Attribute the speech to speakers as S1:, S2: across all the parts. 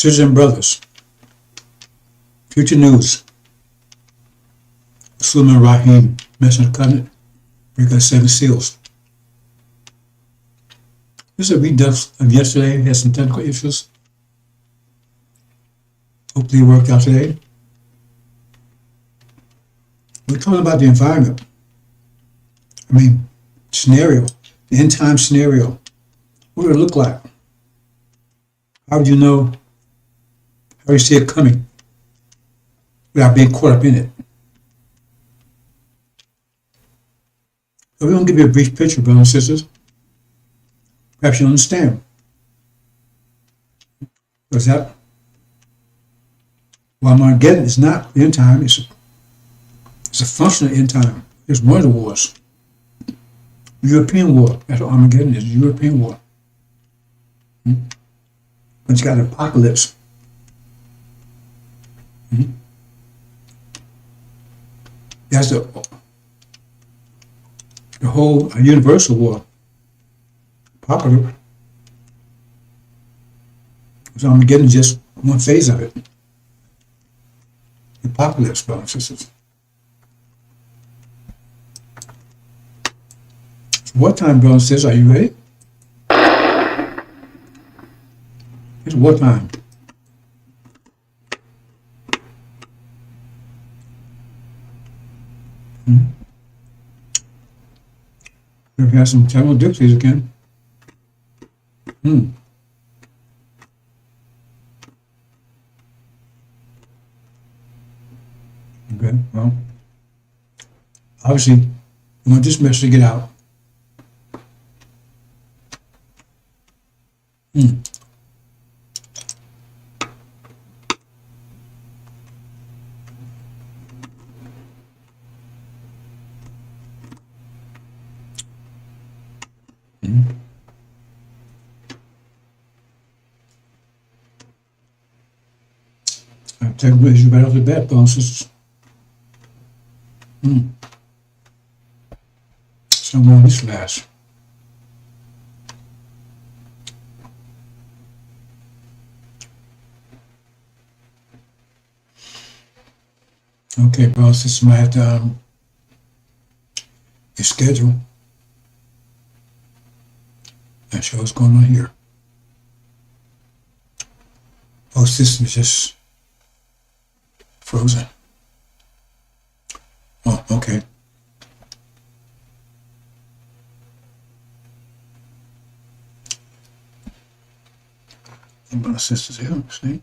S1: Sisters and brothers, future news. Suleiman Rahim, Messenger of the Covenant, breaking the 7 seals. This is a redux of yesterday. Had some technical issues. Hopefully it worked out today. We're talking about the environment. Scenario, the end time scenario. What would it look like? How would you know? How do you see it coming without being caught up in it? So we're going to give you a brief picture, brothers and sisters. Perhaps you'll understand. What's that? Well, Armageddon is not the end time. It's a functional end time. It's one of the wars. European war. That's what Armageddon is. European war. But it's got an apocalypse. That's the whole universal war. Apocalypse. So Armageddon is just one phase of it. The apocalypse, brothers and sisters. Wartime, brothers and sisters, are you ready? It's wartime. We've got some terrible dipsies again. Okay, well, obviously, we want this message to get out. I'll take you right off the bat, brothers and sisters. Somewhere on this last. Okay, brothers and sisters, might have to your schedule and show what's going on here. Oh, system is just frozen. Oh, okay. My sister's here, see?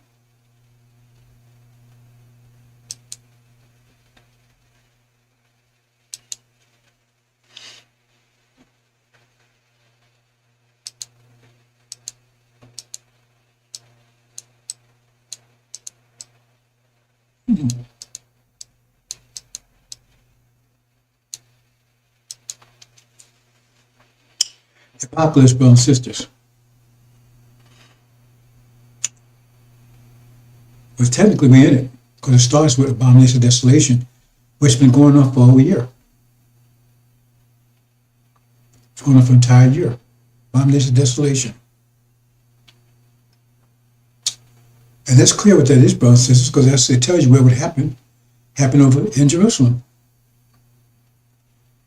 S1: The apocalypse, brothers and sisters. But technically we're in it, because it starts with abomination of desolation, which has been going on for a whole year. It's going on for an entire year. Abomination of desolation. And that's clear what that is, brothers and sisters, because it tells you where it would happen over in Jerusalem.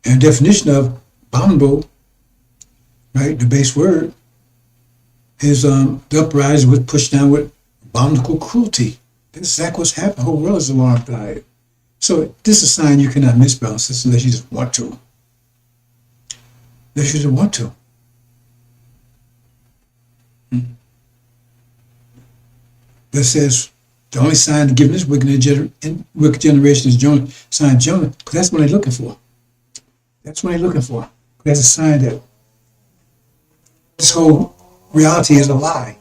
S1: And the definition of abominable, right, the base word, is the uprising was pushed down with abominable cruelty. That's exactly what's happened. The whole world is alarmed by it. So this is a sign you cannot miss, brothers and sisters, unless you just want to. Unless you just want to. That says the only sign given this wicked generation is Jonah, sign Jonah, because that's what they're looking for. That's what they're looking for. That's a sign that this whole reality is a lie.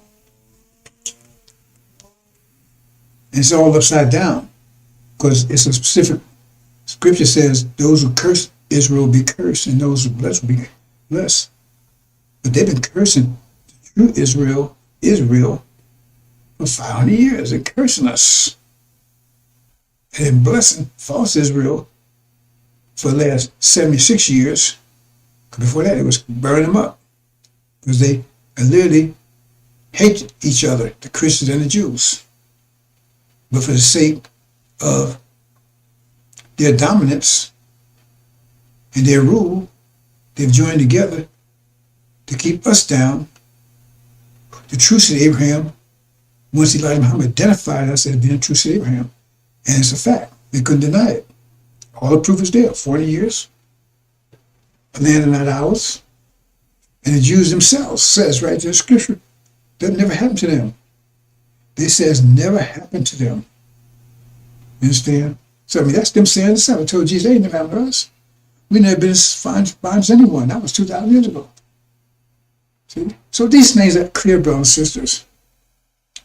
S1: And it's all upside down, because it's a specific scripture says those who curse Israel will be cursed, and those who bless will be blessed. But they've been cursing the true Israel, for 500 years. They're cursing us. And then blessing false Israel for the last 76 years. Before that, it was burning them up. Because they are literally hate each other, the Christians and the Jews. But for the sake of their dominance and their rule, they've joined together to keep us down. The true seed of Abraham, once Elijah Muhammad identified us as being a true seed of Abraham, and it's a fact. They couldn't deny it. All the proof is there. 40 years, a land and not ours. And the Jews themselves says right there in Scripture, that never happened to them. They says never happened to them. You understand? So, I mean, that's them saying the same. I told Jesus, they ain't never happened to us. We never been as fine as anyone. That was 2,000 years ago. See? So these things are clear, brothers and sisters.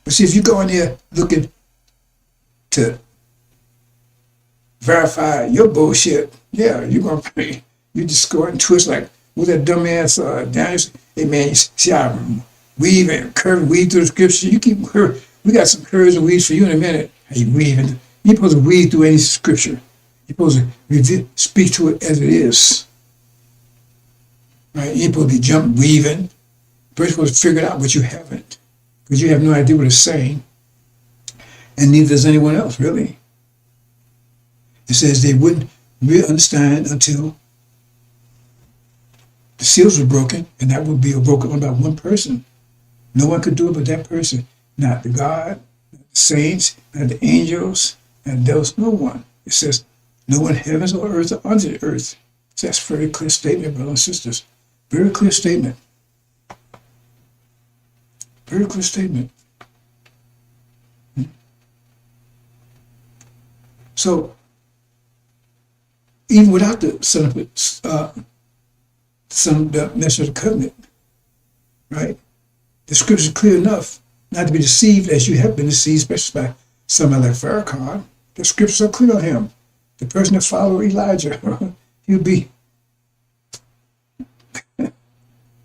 S1: But see, if you go in there looking to verify your bullshit, yeah, you're going to pay. You just go and twist like, with that dumbass Daniel, hey man, you see how I weave and curve and weave through the scripture. You keep we got some curves and weaves for you in a minute. How you weaving? You're supposed to weave through any scripture. You're supposed to speak to it as it is. Right? You're supposed to be weaving. You're supposed to figure it out, but you haven't. Because you have no idea what it's saying. And neither does anyone else, really. It says they wouldn't really understand until the seals were broken, and that would be broken by one person. No one could do it but that person. Not the God, not the saints, not the angels, and there was no one. It says, no one in heavens or earth or under the earth. So that's a very clear statement, brothers and sisters. Very clear statement. Very clear statement. So, even without the the message of the covenant, right? The scripture is clear enough not to be deceived as you have been deceived, especially by somebody like Farrakhan. The scriptures are clear on him. The person that followed Elijah, he'll be a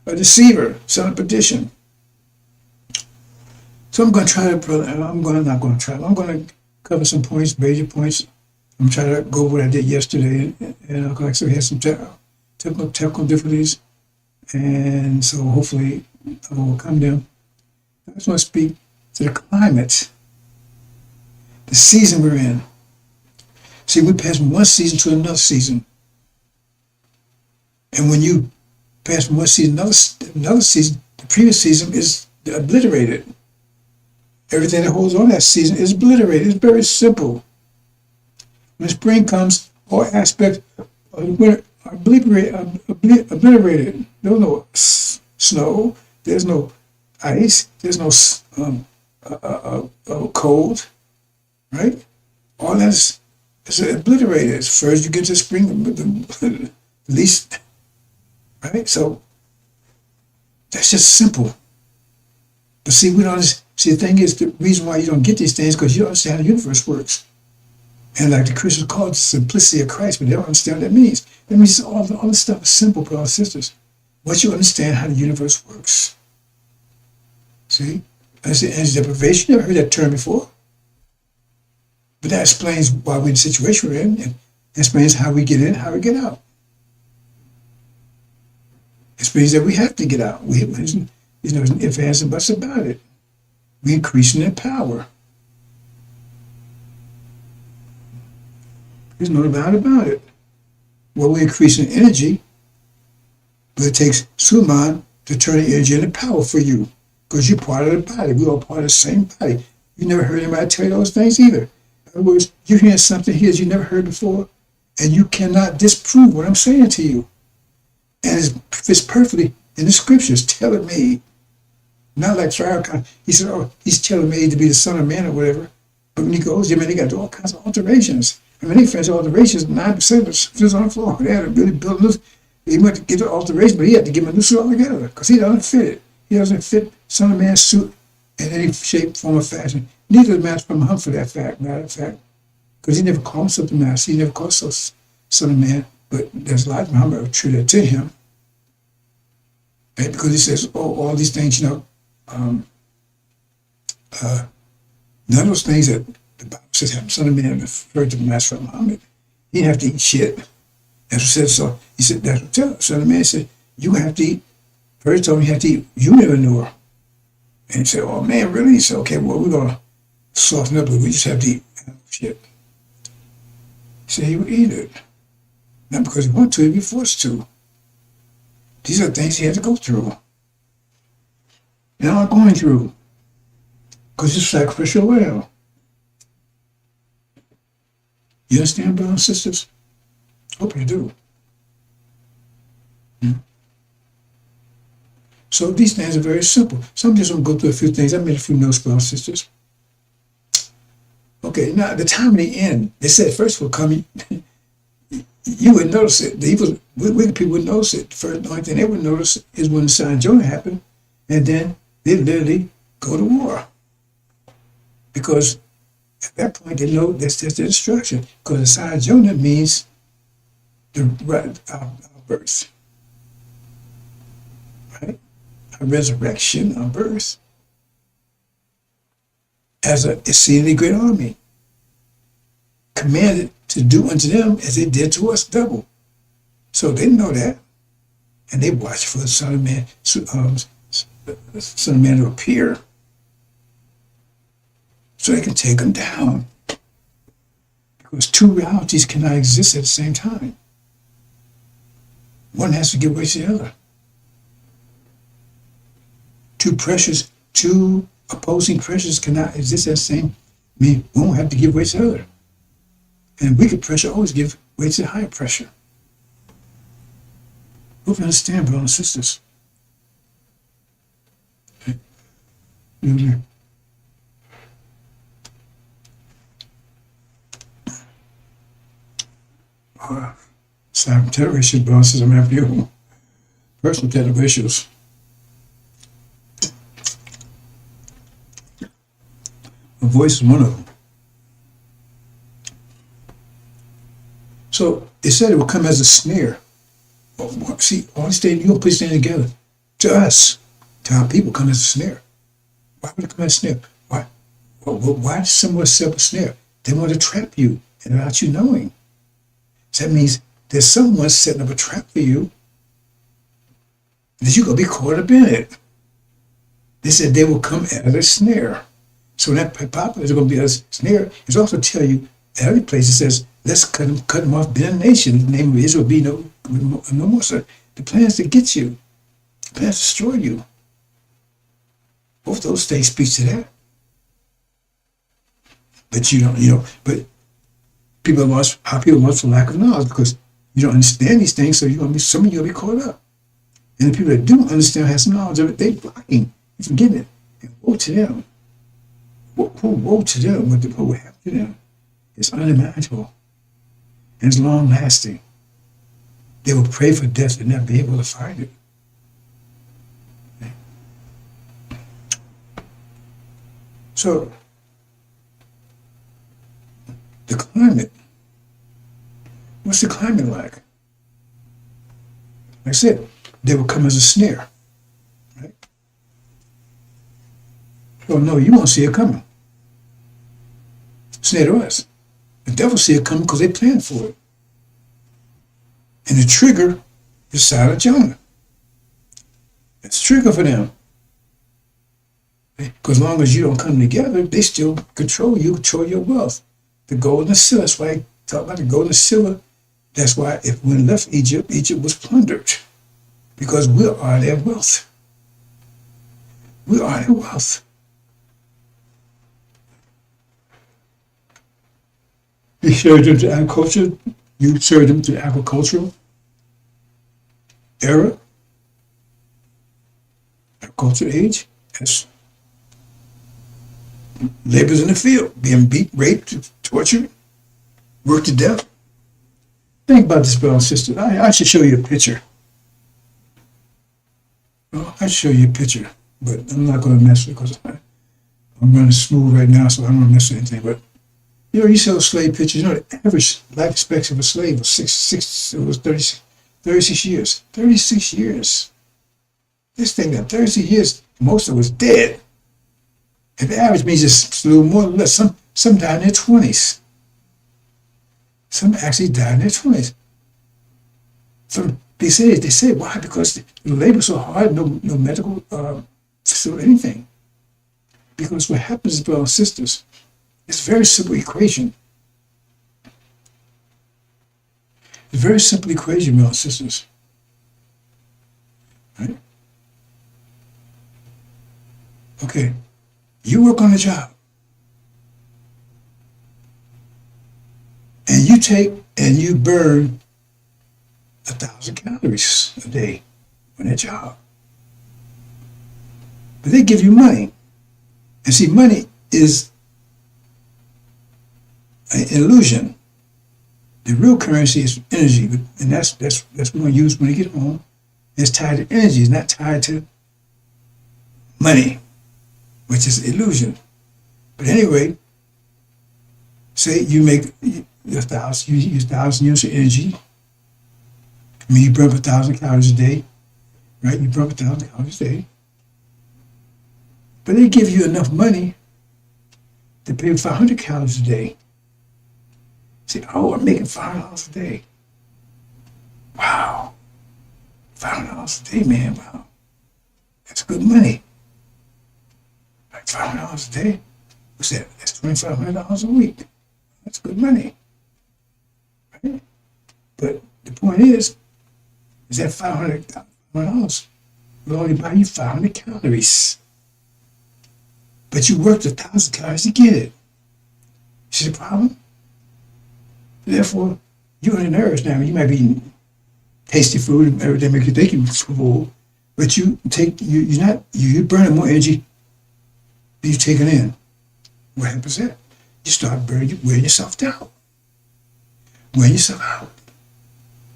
S1: deceiver, son of perdition. So I'm going to try to, I'm going to cover some points, major points. I'm trying to go over what I did yesterday, and like I said, we had some technical difficulties, and so hopefully I will overcome them. I just want to speak to the climate, the season we're in. See, we pass from one season to another season, and when you pass from one season to another season, the previous season is obliterated. Everything that holds on that season is obliterated. It's very simple. When spring comes, all aspects of the winter are obliterated. There's no snow. There's no ice. There's no cold. Right? All that's obliterated. First you get to spring, the least. Right? So that's just simple. But see, we don't. See, the thing is, the reason why you don't get these things is because you don't understand how the universe works. And like the Christians call it the simplicity of Christ, but they don't understand what that means. That means all this stuff is simple, brothers and sisters. Once you understand how the universe works. See? Energy deprivation, you never heard that term before. But that explains why we're in the situation we're in, and explains how we get in, how we get out. It explains that we have to get out. There's no ifs, ands, and buts about it. We're increasing in power. There's no doubt about it. Well, we're increasing energy, but it takes Suman to turn the energy into power for you, because you're part of the body. We're all part of the same body. You never heard anybody tell you those things either. In other words, you're hearing something here that you never heard before, and you cannot disprove what I'm saying to you. And it fits perfectly in the scriptures. Tell it me. Not like Farrakhan. He said, oh, he's telling me to be the son of man or whatever. But when he goes, they got all kinds of alterations. I mean, they finished alterations, 9% was on the floor. They had to really build new. He went to get the alteration, but he had to give him a new suit altogether because he doesn't fit it. He doesn't fit son of man's suit in any shape, form, or fashion. Neither does Master Muhammad for that fact, matter of fact, because he never called himself the master. He never called himself son of man, but there's a lot of Muhammad attributed to him. Right? Because he says, oh, all these things, none of those things that the Bible says happened. Son of man referred to the Master Muhammad. He didn't have to eat shit. That's what said so. He said, that's what tell. Son of man said, you have to eat. First told him you have to eat. You never knew her. And he said, oh man, really? He said, okay, well, we're going to soften up, but we just have to eat shit. He said he would eat it. Not because he wanted to, he'd be forced to. These are things he had to go through. Now I'm going through. Because it's sacrificial lamb. You understand, brothers and sisters? Hope you do. So these things are very simple. So I'm just going to go through a few things. I made a few notes, brothers and sisters. Okay, now the time of the end, they said first will come, you would notice it. The evil, wicked people would notice it. The first only thing they would notice is when the sign of Jonah happened, and then they literally go to war. Because at that point, they know that's just the destruction. Because the sign of Jonah means the our birth. Right? A resurrection, a birth. As a exceedingly great army. Commanded to do unto them as they did to us double. So they know that. And they watch for the Son of Man, Son of Man to appear. So they can take them down. Because two realities cannot exist at the same time. One has to give way to the other. Two opposing pressures cannot exist at the same. I mean, one will have to give way to the other. And weaker pressure always give way to higher pressure. Hope you understand, brothers and sisters. Okay. Mm-hmm. Cyber potatoe issues, brothers, I'm after you. Personal potato issues. A voice is one of them. So they said it would come as a snare. See, all these things, you don't put these things together. To us, to our people, come as a snare. Why would it come as a snare? Why? Why does someone set up a snare? They want to trap you and without you knowing. So that means there's someone setting up a trap for you that you're going to be caught up in it. They said they will come as a snare. So that pop is going to be a snare. It's also tell you, at every place it says, let's cut them off, be a nation. The name of Israel be no more. So the plan is to get you. The plan is to destroy you. Both those things speak to that. But you don't, but people are lost for lack of knowledge because you don't understand these things, so some of you will be caught up. And the people that do understand, have some knowledge of it, they're blocking from getting it. And woe to them. Woe to them, what will happen to them. It's unimaginable. And it's long lasting. They will pray for death and not be able to fight it. Okay. So, the climate. What's the climate like? Like I said, they will come as a snare. Right? Oh no, you won't see it coming. Snare to us. The devil see it coming because they planned for it. And the trigger is the side of Jonah. It's a trigger for them. Because as long as you don't come together, they still control you, control your wealth. The gold and the silver, that's why I talk about the gold and the silver. That's why if when left Egypt, Egypt was plundered. Because we are their wealth. We are their wealth. You served them to agriculture. You served them to the agricultural era, agricultural age. As laborers in the field, being beat, raped, tortured, worked to death. Think about this, brother and sister. I should show you a picture. Well, I should show you a picture, but I'm not going to mess with it because I'm running smooth right now, so I don't want to mess with anything. But you sell slave pictures. The average life expectancy of a slave was 36 years. 36 years. This thing got 36 years. Most of it was dead. And the average means just a little more or less. Some died in their 20s. Some actually died in their 20s. They say why? Because the labor so hard, no medical facility, anything. Because what happens, brothers and sisters, it's a very simple equation. It's a very simple equation, brothers and sisters. Right? Okay. You work on a job. And you take and you burn 1,000 calories a day on that job. But they give you money. And see, money is an illusion. The real currency is energy, and that's what we're going to use when we get home. It's tied to energy, it's not tied to money, which is illusion. But anyway, say you make 1,000, you use 1,000 units of energy. I mean, you burn up 1,000 calories a day, right? You burn up 1,000 calories a day. But they give you enough money to pay 500 calories a day. Say, oh, I'm making $5 a day. Wow. $5 a day, man. Wow. That's good money. Like $5 a day. What's that? That's $2,500 a week. That's good money. Right? But the point is that $500 will only buy you 500 calories. But you worked 1,000 calories to get it. See the problem? Therefore, you're on the nerves now. You might be eating tasty food and everything makes you think you're full, but you're burning more energy than you've taken in. What happens then? You start wearing yourself down. Wearing yourself out.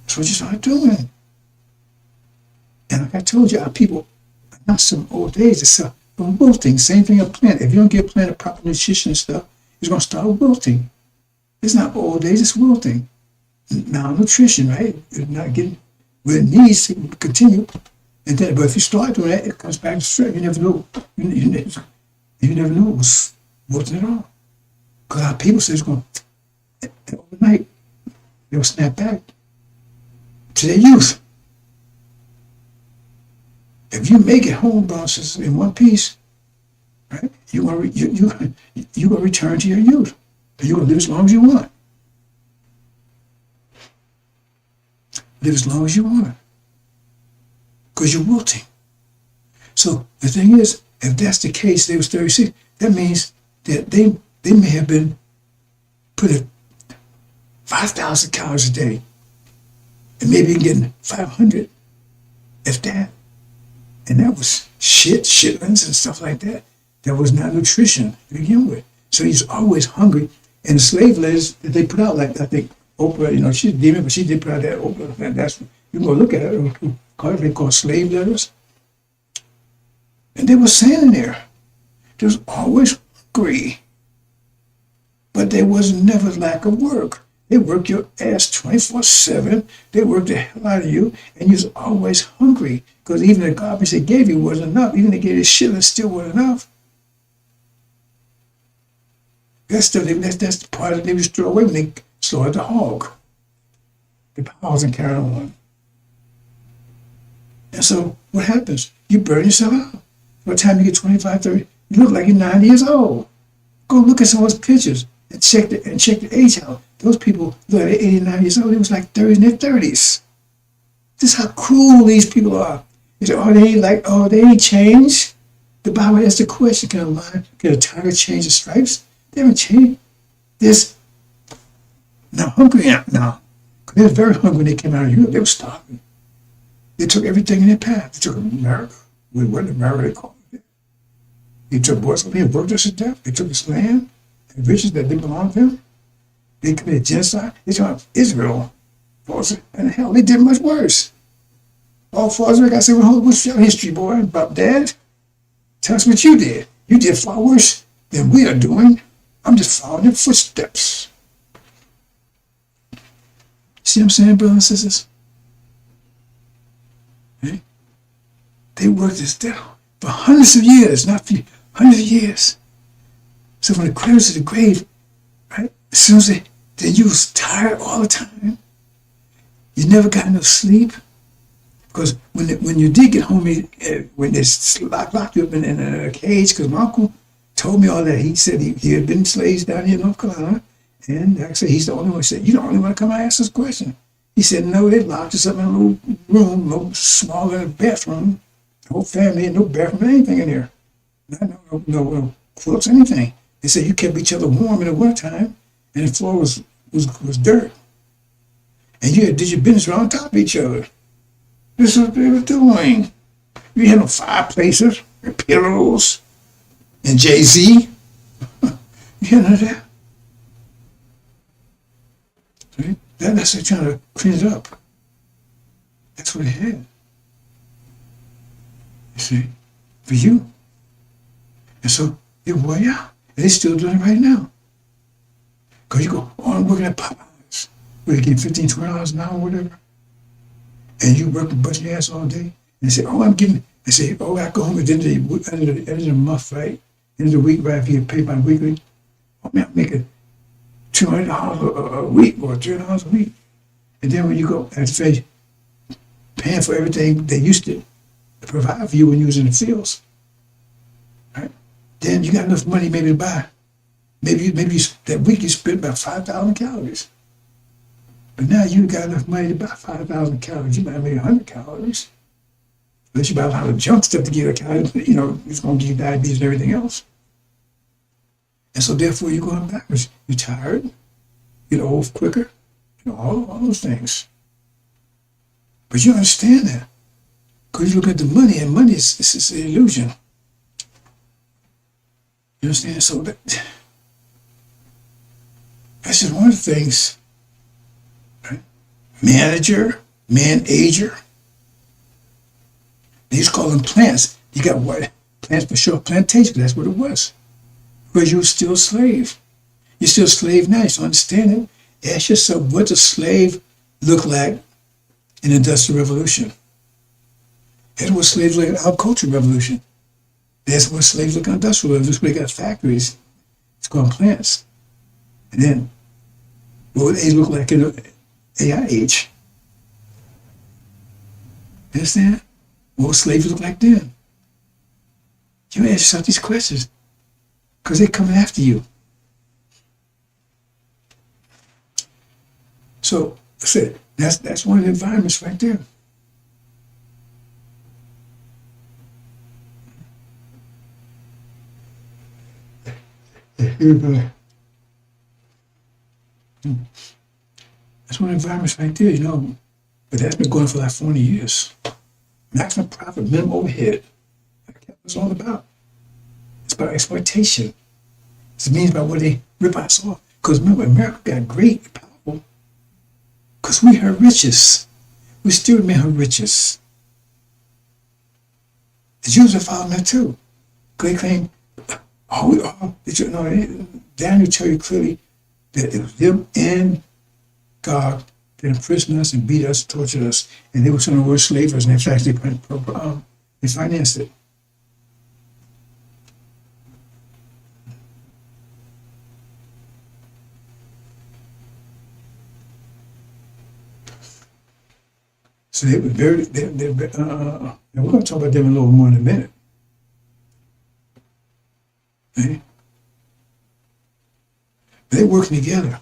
S1: That's what you start doing. And like I told you, our people are not some old days. It's from wilting. Same thing a plant. If you don't give a plant a proper nutrition and stuff, it's going to start wilting. It's not old age, it's wilting. Malnutrition, right? It's not getting where it needs to continue. And then, but if you start doing that, it comes back to strength. You never know. You never know it was wilting at all. Because our people say it's going to, overnight, they'll snap back to their youth. If you make it home, brothers, in one piece, right? You're going to return to your youth. And you're going to live as long as you want. Live as long as you want. Because you're wilting. So the thing is, if that's the case, they was 36, that means that they may have been putting 5,000 calories a day and maybe getting 500, if that. And that was chitlins and stuff like that. That was not nutrition to begin with. So he's always hungry. And the slave letters that they put out, like I think Oprah, she's a demon, but she did put out that Oprah. And that's, you can go look at it. They call slave letters. And they were saying in there was always hungry. But there was never lack of work. They worked your ass 24/7. They worked the hell out of you, and you was always hungry. Because even the garbage they gave you wasn't enough. Even they gave you shit, it still wasn't enough. That's the part that they would throw away when they slaughtered the hog. The hogs and carry on. And so what happens? You burn yourself out. By the time you get 25, 30, you look like you're 90 years old. Go look at some of those pictures and check the age out. Those people look like they're 89 years old. They was like 30 in their 30s. This is how cruel these people are. They say, they ain't changed. The Bible asks the question, can a tiger change the stripes? They haven't changed. They're not hungry now. They were very hungry when they came out of Europe. They were starving. They took everything in their path. They took America. What America they called it. They took boys and worked us to death. They took his land and riches that didn't belong to them. They committed genocide. They took Israel. And hell, they did much worse. All far as I got to say, what's your history, boy? About Dad? Tell us what you did. You did far worse than we are doing. I'm just following your footsteps. See what I'm saying, brothers and sisters? Okay? They worked this down for hundreds of years, not few, hundreds of years. So when the cradles to the grave, right? As soon as you was tired all the time, you never got enough sleep. Because when you did get home, when they locked you up in a cage, because my uncle told me all that. He said he had been slaves down here in North Carolina. And like I said, he's the only one. He said, "You're the only one to come and ask this question." He said, "No, they locked us up in a little room, no smaller than a bathroom. The whole family, and no bathroom, anything in there. No quilts, anything. They said you kept each other warm in the wintertime, and the floor was dirt. And you did your business right on top of each other. This is what they were doing. You had no fireplaces, or pillows, and Jay-Z. You had none of that. Right? That's they're trying to clean it up. That's what they had. You see, for you. And so they wore you out. And they're still doing it right now. Because you go on working at Popeyes, where you get $15, $20 an hour, whatever. And you work and bust your ass all day. And they say, "Oh, I'm getting," they say, "Oh, I go home at the end of the month, right? End of the week, right? If you get paid bi-weekly. Oh, man, I'm making $200 a week or $300 a week." And then when you go, as I say, paying for everything they used to provide for you when you was in the fields, right? Then you got enough money maybe to buy. Maybe that week you spent about 5,000 calories. But now you got enough money to buy 5,000 calories. You might make 100 calories. Unless you buy a lot of junk stuff to get a calorie, it's going to give you diabetes and everything else. And so therefore you're going backwards. You're tired, get old quicker, all those things. But you understand that. Because you look at the money, and money is an illusion. You understand? So that's just one of the things, right? Manager. They used to call them plants. You got what? Plants for sure, plantation, that's what it was. Because you were still a slave. You're still a slave now, you still understand it. Ask yourself, what does a slave look like in the Industrial Revolution? That's what slaves look like in our Cultural Revolution. That's what slaves look like in the Industrial Revolution. They got factories. It's called plants. And then, what would they look like in the AI age? You understand? What would slaves look like then? You ask yourself these questions because they're coming after you. So, I said, that's one of the environments right there. That's one of the environments right there, But that's been going for like 40 years. Maximum profit, minimum overhead. That's what it's all about. It's about exploitation. It means about what they rip us off. Because remember, America got great and powerful because we her riches. We still remain her riches. The Jews are following that too. Because they claim, Daniel tell you clearly that it was them and God that imprisoned us and beat us, tortured us, and they were some of the worst slavers, and in fact, they financed it. So they were very, and we're going to talk about them a little more in a minute. Okay? But they're working together.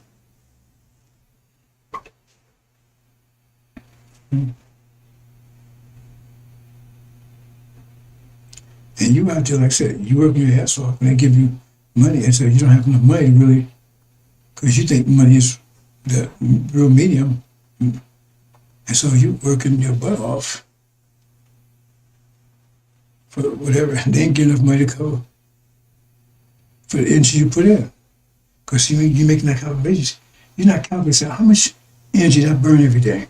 S1: And you out there, like I said, you working your ass off, and they give you money, and so you don't have enough money to really, because you think money is the real medium, and so you working your butt off for whatever, and they ain't get enough money to cover for the energy you put in. Because you're making that calculation. You're not calculating how much energy did I burn every day.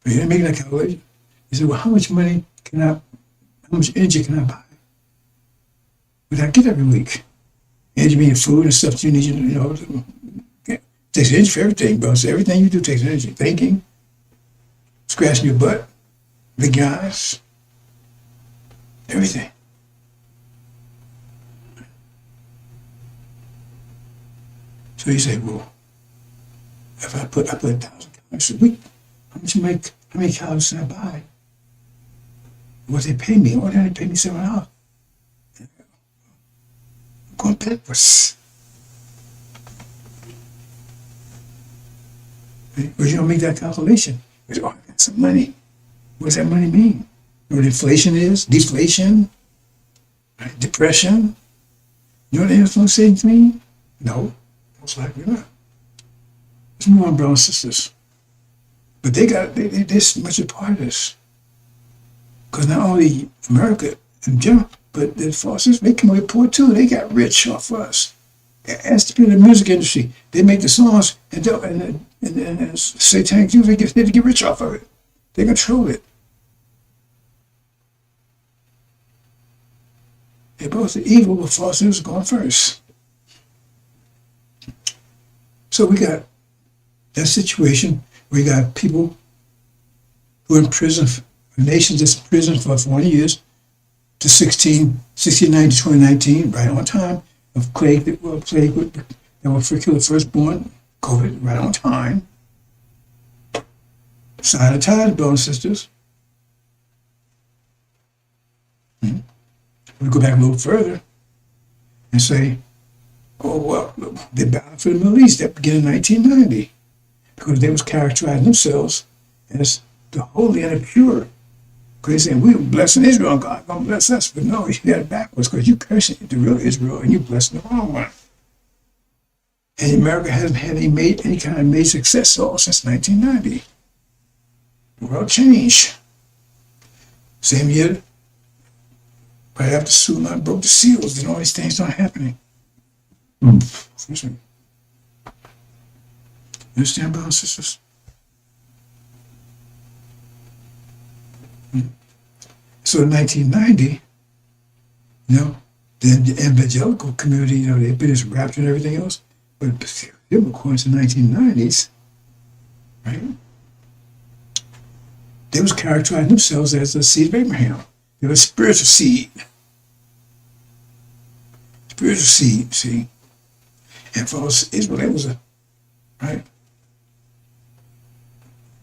S1: But you're making that calculation. You say, well, how much energy can I buy? What I get every week? Energy meaning food and stuff you need, it takes energy for everything, bro. So everything you do takes energy. Thinking, scratching your butt, big eyes, everything. So you say, well, if I put 1,000 calories a week, how many calories can I buy? What they pay me? Oh, they only pay me $7. going backwards. Right? But you don't make that calculation. You say, oh, I got some money. What does that money mean? You know what inflation is? Deflation? Right? Depression? You know what those things mean? No, most likely not. Let's move on, brothers and sisters. But they're so much a part of this. Because not only America in general, but the forces, they come away poor too. They got rich off of us. Ask the people in the music industry. They make the songs and satanic Jews, they get rich off of it. They control it. They're both evil, but falsehoods are going first. So we got that situation. We got people who are in prison, nations that's in prison for 40 years to 69 to 2019, right on time, of plague that will kill the firstborn, COVID, right on time. Sign of times, brothers and sisters. We go back a little further and say, oh, well, they battled for the Middle East. That began in 1990 because they was characterizing themselves as the holy and the pure. Because they saying, we were blessing Israel, and God going to bless us. But no, you got it backwards because you cursing the real Israel and you blessing the wrong one. And America hasn't had any kind of major success at all since 1990. The world changed. Same year, right after Suleiman broke the seals, then all these things started happening. Excuse me. You understand, brothers and sisters? So in 1990, the evangelical community, they've been this rapture and everything else, but biblical in the 1990s, right? They was characterizing themselves as the seed of Abraham. They were a spiritual seed. Spiritual seed, see? And for us, Israel, that was right?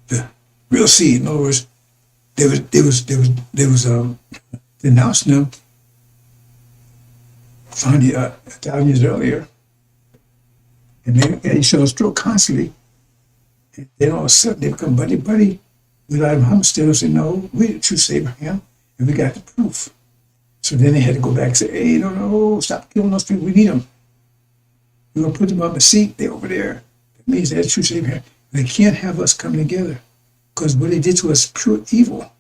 S1: The real seed. In other words, they was denouncing them 1,000 years earlier. And they show a stroke constantly. And then all of a sudden they become buddy with Muhammad still say, no, we're the true Savior, and we got the proof. So then they had to go back and say, hey, no, stop killing those people, we need them. We're going to put them up a seat, they're over there. That means they're the true Savior. They can't have us come together because what they did to us is pure evil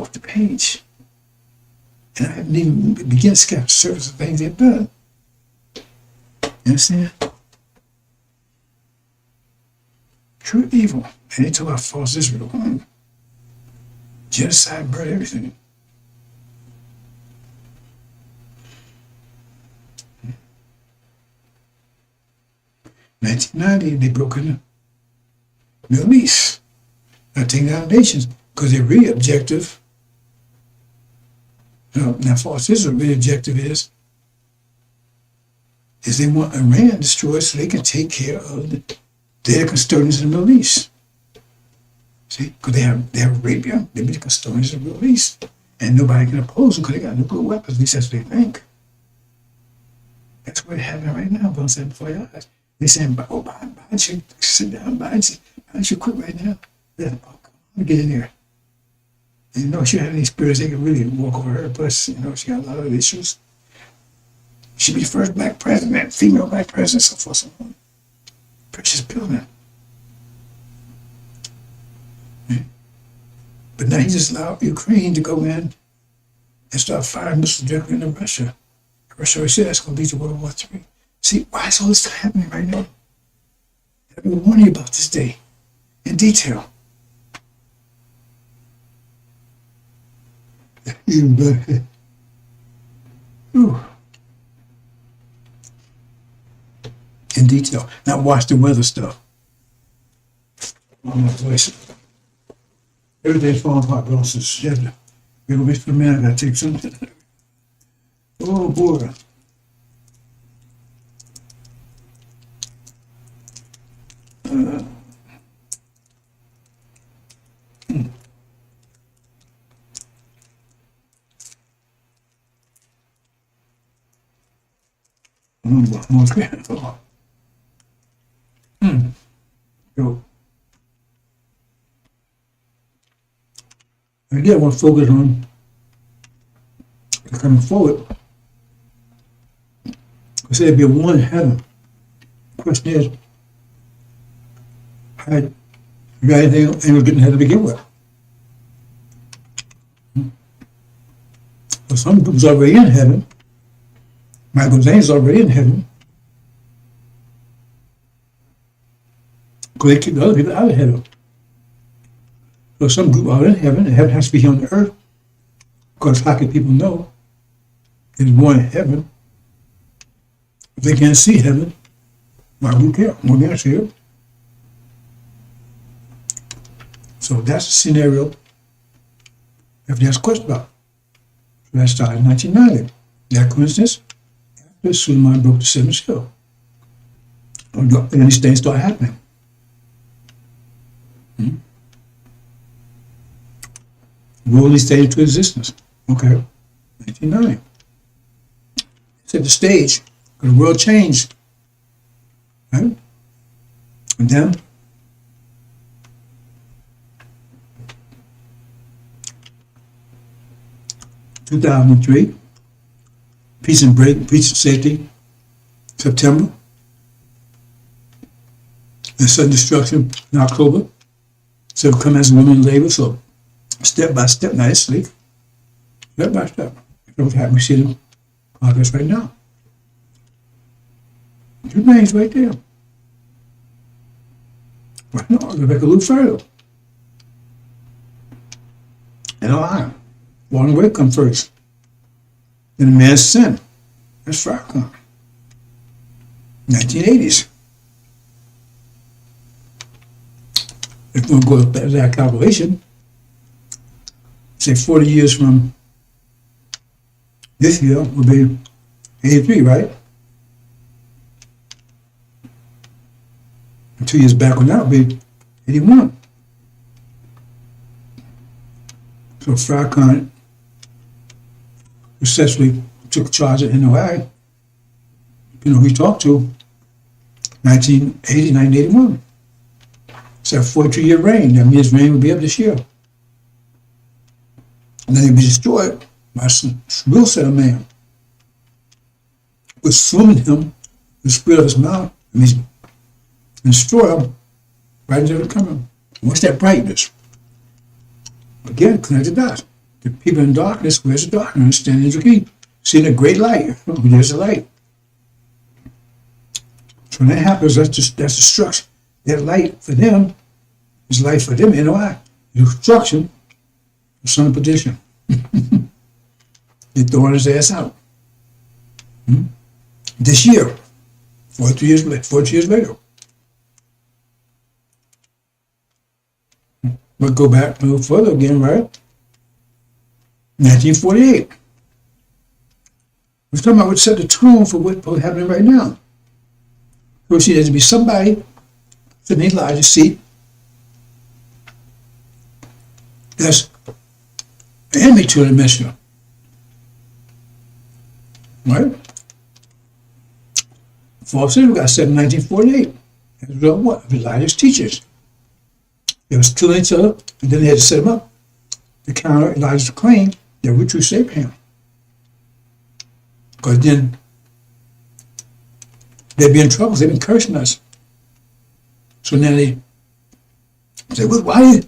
S1: off the page. And I haven't even begun to scratch the surface of things they've done. You understand? True evil. And they talk about false Israel. Genocide, murder, everything. In 1990, they broke in the Middle East. Not taking down nations because their real objective, now false Israel, real objective is they want Iran destroyed so they can take care of the data custodians in the Middle East. See, because they have Arabia, they be the custodians of the Middle East, and nobody can oppose them because they got nuclear weapons. At least that's what they think. That's what happening right now. But I'm saying before your eyes, they saying, "Oh, Biden should sit down. Biden should quit right now. Let me get in there." And she had any spirits they could really walk over her. Plus, she got a lot of issues. She'd be the first black president, female black president, so forth, so on. Precious building. But now he just allowed Ukraine to go in and start firing missiles directly into Russia. Russia already said that's going to lead to World War III. See, why is all this stuff happening right now? I've been warning you about this day in detail. In detail. Now watch the weather stuff. Everything's falling apart, bro. We're gonna wait for a minute. I gotta take something. Oh boy. Okay. So, again, I want to focus on coming forward. I said there'd be one in heaven. The question is, how you got anything getting heaven to begin with? Well, some people's already in heaven. Michael Zane's already in heaven. Because they keep the other people out of heaven. So some group are in heaven, and heaven has to be here on the earth. Because how can people know there's one in heaven if they can't see heaven? Why would we care? We're going to see it. So that's the scenario everybody has a question about. So that started in 1990. That coincidence? After Suleiman broke the seventh seal. And these things start happening. Roll these things into existence. Okay. 1990. Set the stage. The world changed. Right? And then 2003, peace and safety, September, and sudden destruction in October. So it'll come as women in labor, so step by step, not sleep, step by step. What's happening? We see the progress right now. Two things right there. Right now, go back a little further. And alive. Walking away come first. Then the man's sin. That's Farrakhan. 1980s. If we're going to go by that calculation, say 40 years from this year will be 83, right? And 2 years back on that will be 81. So Farrakhan successfully took charge of NOI. You know who he talked to? 1980, 1981. It's a 42-year reign. That means his reign will be up this year. And then he'll be destroyed by some real set of man. With swimming him, the spirit of his mouth, and destroy him right into the coming. What's that brightness? Again, connected dots. The people in darkness, where's the darkness? Standing as a key. Seeing a great light. There's the light. So when that happens, that's destruction. That light for them is light for them, NOI. Destruction, the son of perdition. They're throwing his ass out. This year, 42 years later. We'll go back a little further again, right? 1948. We're talking about what set the tone for what's happening right now. So see, there's to be somebody sitting in Elijah's seat that's an enemy to the messenger. Right? False Israel got set in 1948. As a result of what? Of Elijah's teachers. They was killing each other, and then they had to set them up to counter Elijah's claim that we're true Abraham. Because then they'd be in trouble. They've been cursing us. So now they say, well, why are you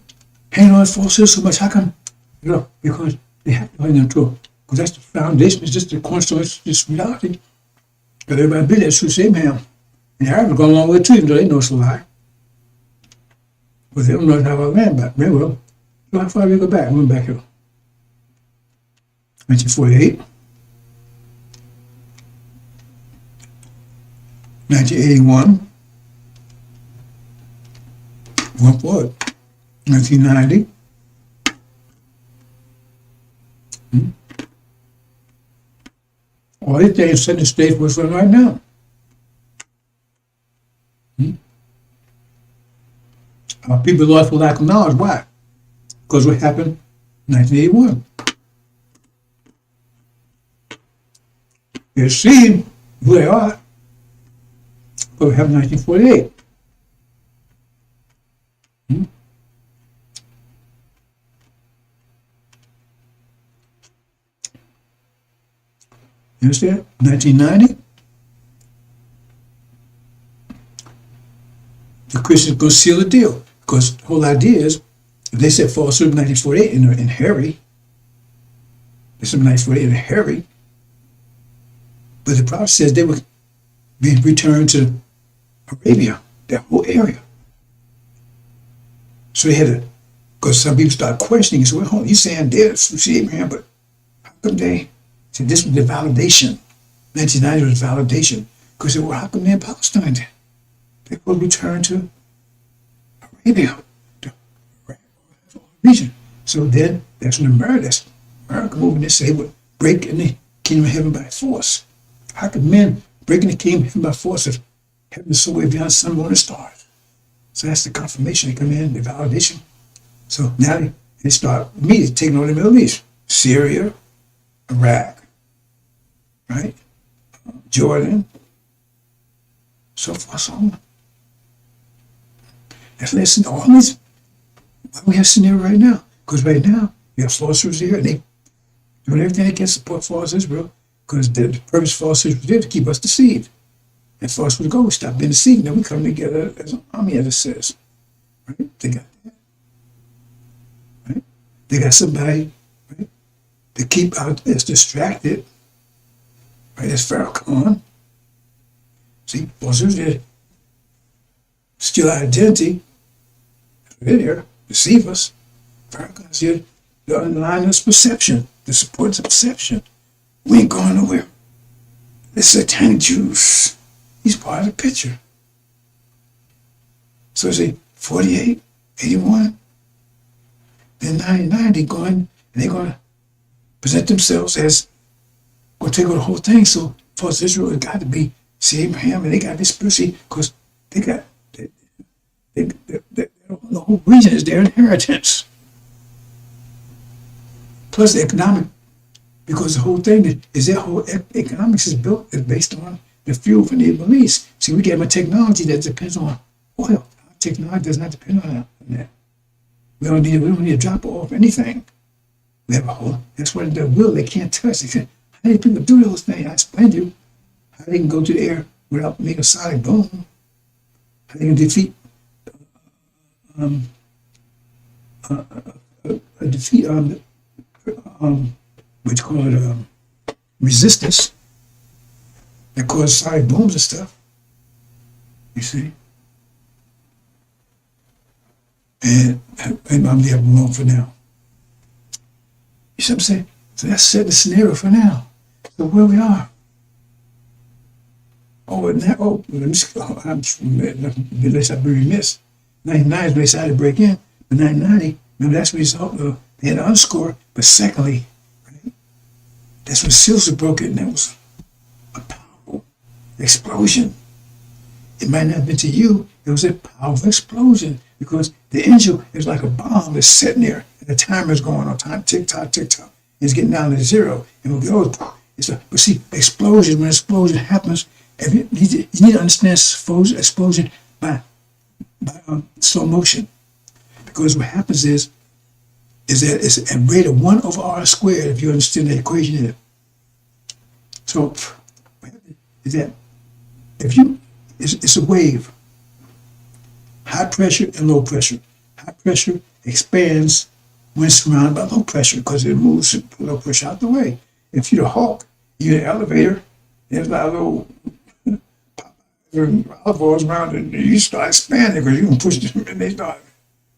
S1: hanging on falsehood so much? How come? You know, because they have to hang on to it. Because that's the foundation. It's just the cornerstone. It's just reality. But everybody believe that's true Abraham. And the Arabs are going along with it too, even though they know it's a lie. But they don't know how our land back. Very well. So how far do we go back? We went back here. 1948. 1981. Went forward. 1990. All these things set the stage for what's going on right now. People lost for lack of knowledge. Why? Because what happened in 1981. They see who they are, what we have in 1948. Hmm? You understand? 1990, the Christians go seal the deal. Because the whole idea is, if they said false in 1948 in Harry, they said 1948 in Harry, but the prophet says they were being returned to Arabia, that whole area. So they had to, because some people start questioning, so well, you're saying this, you see Abraham, but how come they, see, this was the validation. 1990 was validation. Because they were, how come they're in Palestine then? They will return to Arabia, the region. So then, that's when America movement, they say, would break in the kingdom of heaven by force. How could men break in the kingdom of heaven by force if heaven is so way beyond the sun, moon, and stars? So that's the confirmation. They come in, the validation. So now they start immediately taking over the Middle East. Syria, Iraq, right? Jordan, so forth, so on. That's listen, all these, why we have scenario right now? Because right now, you have sorcerers here, and they doing everything they can to support false Israel, because the purpose of false Israel is there to keep us deceived. And for us to go, we stop being deceived. Then we come together as an army, as it says. Right? They got that. Right? They got somebody, right, to keep out as distracted. Right? As Pharaoh, come on. See, false Israel steal our identity. They're there, deceive us. Pharaoh comes here to underline this perception, to support the perception. We ain't going nowhere. The satanic Jews, he's part of the picture. So see, 48, 81, then 99, they're going to present themselves as going to take over the whole thing. So false Israel has got to be, see Abraham, and they got this spiritually, because they got, the whole region is their inheritance. Plus the economic, because the whole thing is their whole economics is built, is based on the fuel from the Middle East. See, we get a technology that depends on oil. Our technology does not depend on that. We don't need to drop off anything. We have a whole, that's what the will they can't touch. They say, how do people do those things? I explained to you how they can go to the air without making a sonic boom. How they can defeat what you call it, resistance that cause sonic booms and stuff. You see? And I'm leaving alone for now. You see what I'm saying? So that's set the scenario for now. So where we are. Oh, and that, unless I've been remiss. 99 is basically how to break in, but 990, remember that's the result of, they had an unscore, but secondly, right, that's when seals were broken, and that was a powerful explosion. It might not have been to you, it was a powerful explosion, because the angel is like a bomb that's sitting there, and the timer is going on, time tick tock, it's getting down to zero, and it goes, but see, explosion, when explosion happens, you need to understand explosion by slow motion, because what happens is that it's a rate of 1 over r squared, if you understand the equation here. So what happens is that if you, it's a wave, high pressure and low pressure. High pressure expands when surrounded by low pressure, because it moves low pressure out the way. If you're a Hulk, you're an elevator, there's like a little olive oils around, and you start expanding because you can push them, and they start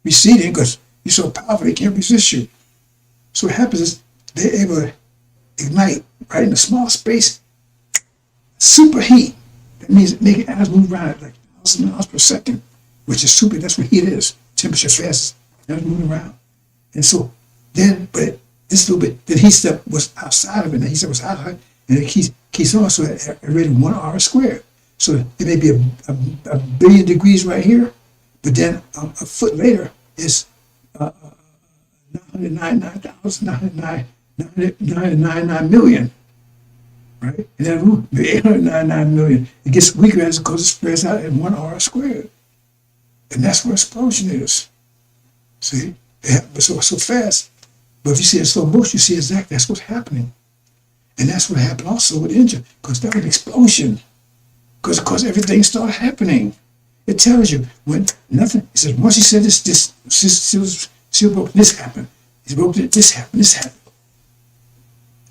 S1: receding because you're so powerful they can't resist you. So what happens is they're able to ignite right in a small space, superheat. That means making atoms move around at like 1,000 miles per second, which is super. That's what heat is. Temperature fast, atoms moving around. And so then, but this little bit, then heat step was outside of it, and heat step was outside, and it keeps also at a rate of 1 r squared. So it may be a billion degrees right here, but then a foot later is 999,999 million, right? And then 899 million. It gets weaker as because it spreads out in 1 r squared. And that's where explosion is. See? It happens so fast. But if you see it slow motion, you see exactly that's what's happening. And that's what happened also with the engine, because that was an explosion. Because everything started happening. It tells you when nothing. It says once he said this seal broke, this happened. He broke it, this happened.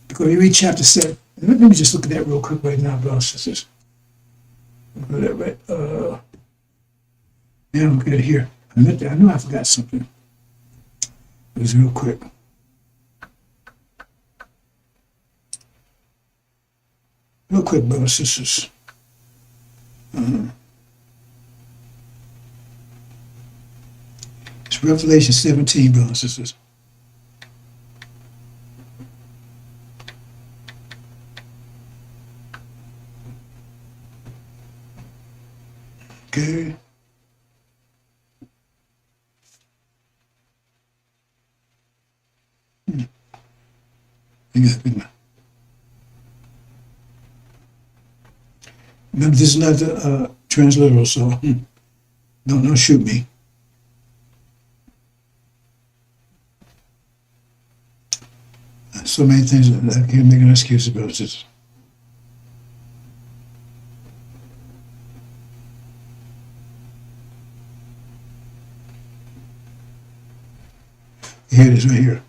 S1: Because you read chapter 7. Let me just look at that real quick right now, brothers and sisters. Look at that right. Now look at it here. I know I forgot something. It was real quick. Real quick, brothers and sisters. It's Revelation 17, brothers and sisters. Okay. Remember, this is not the transliteral, so don't shoot me. So many things that I can't make an excuse about this. Here it is right here.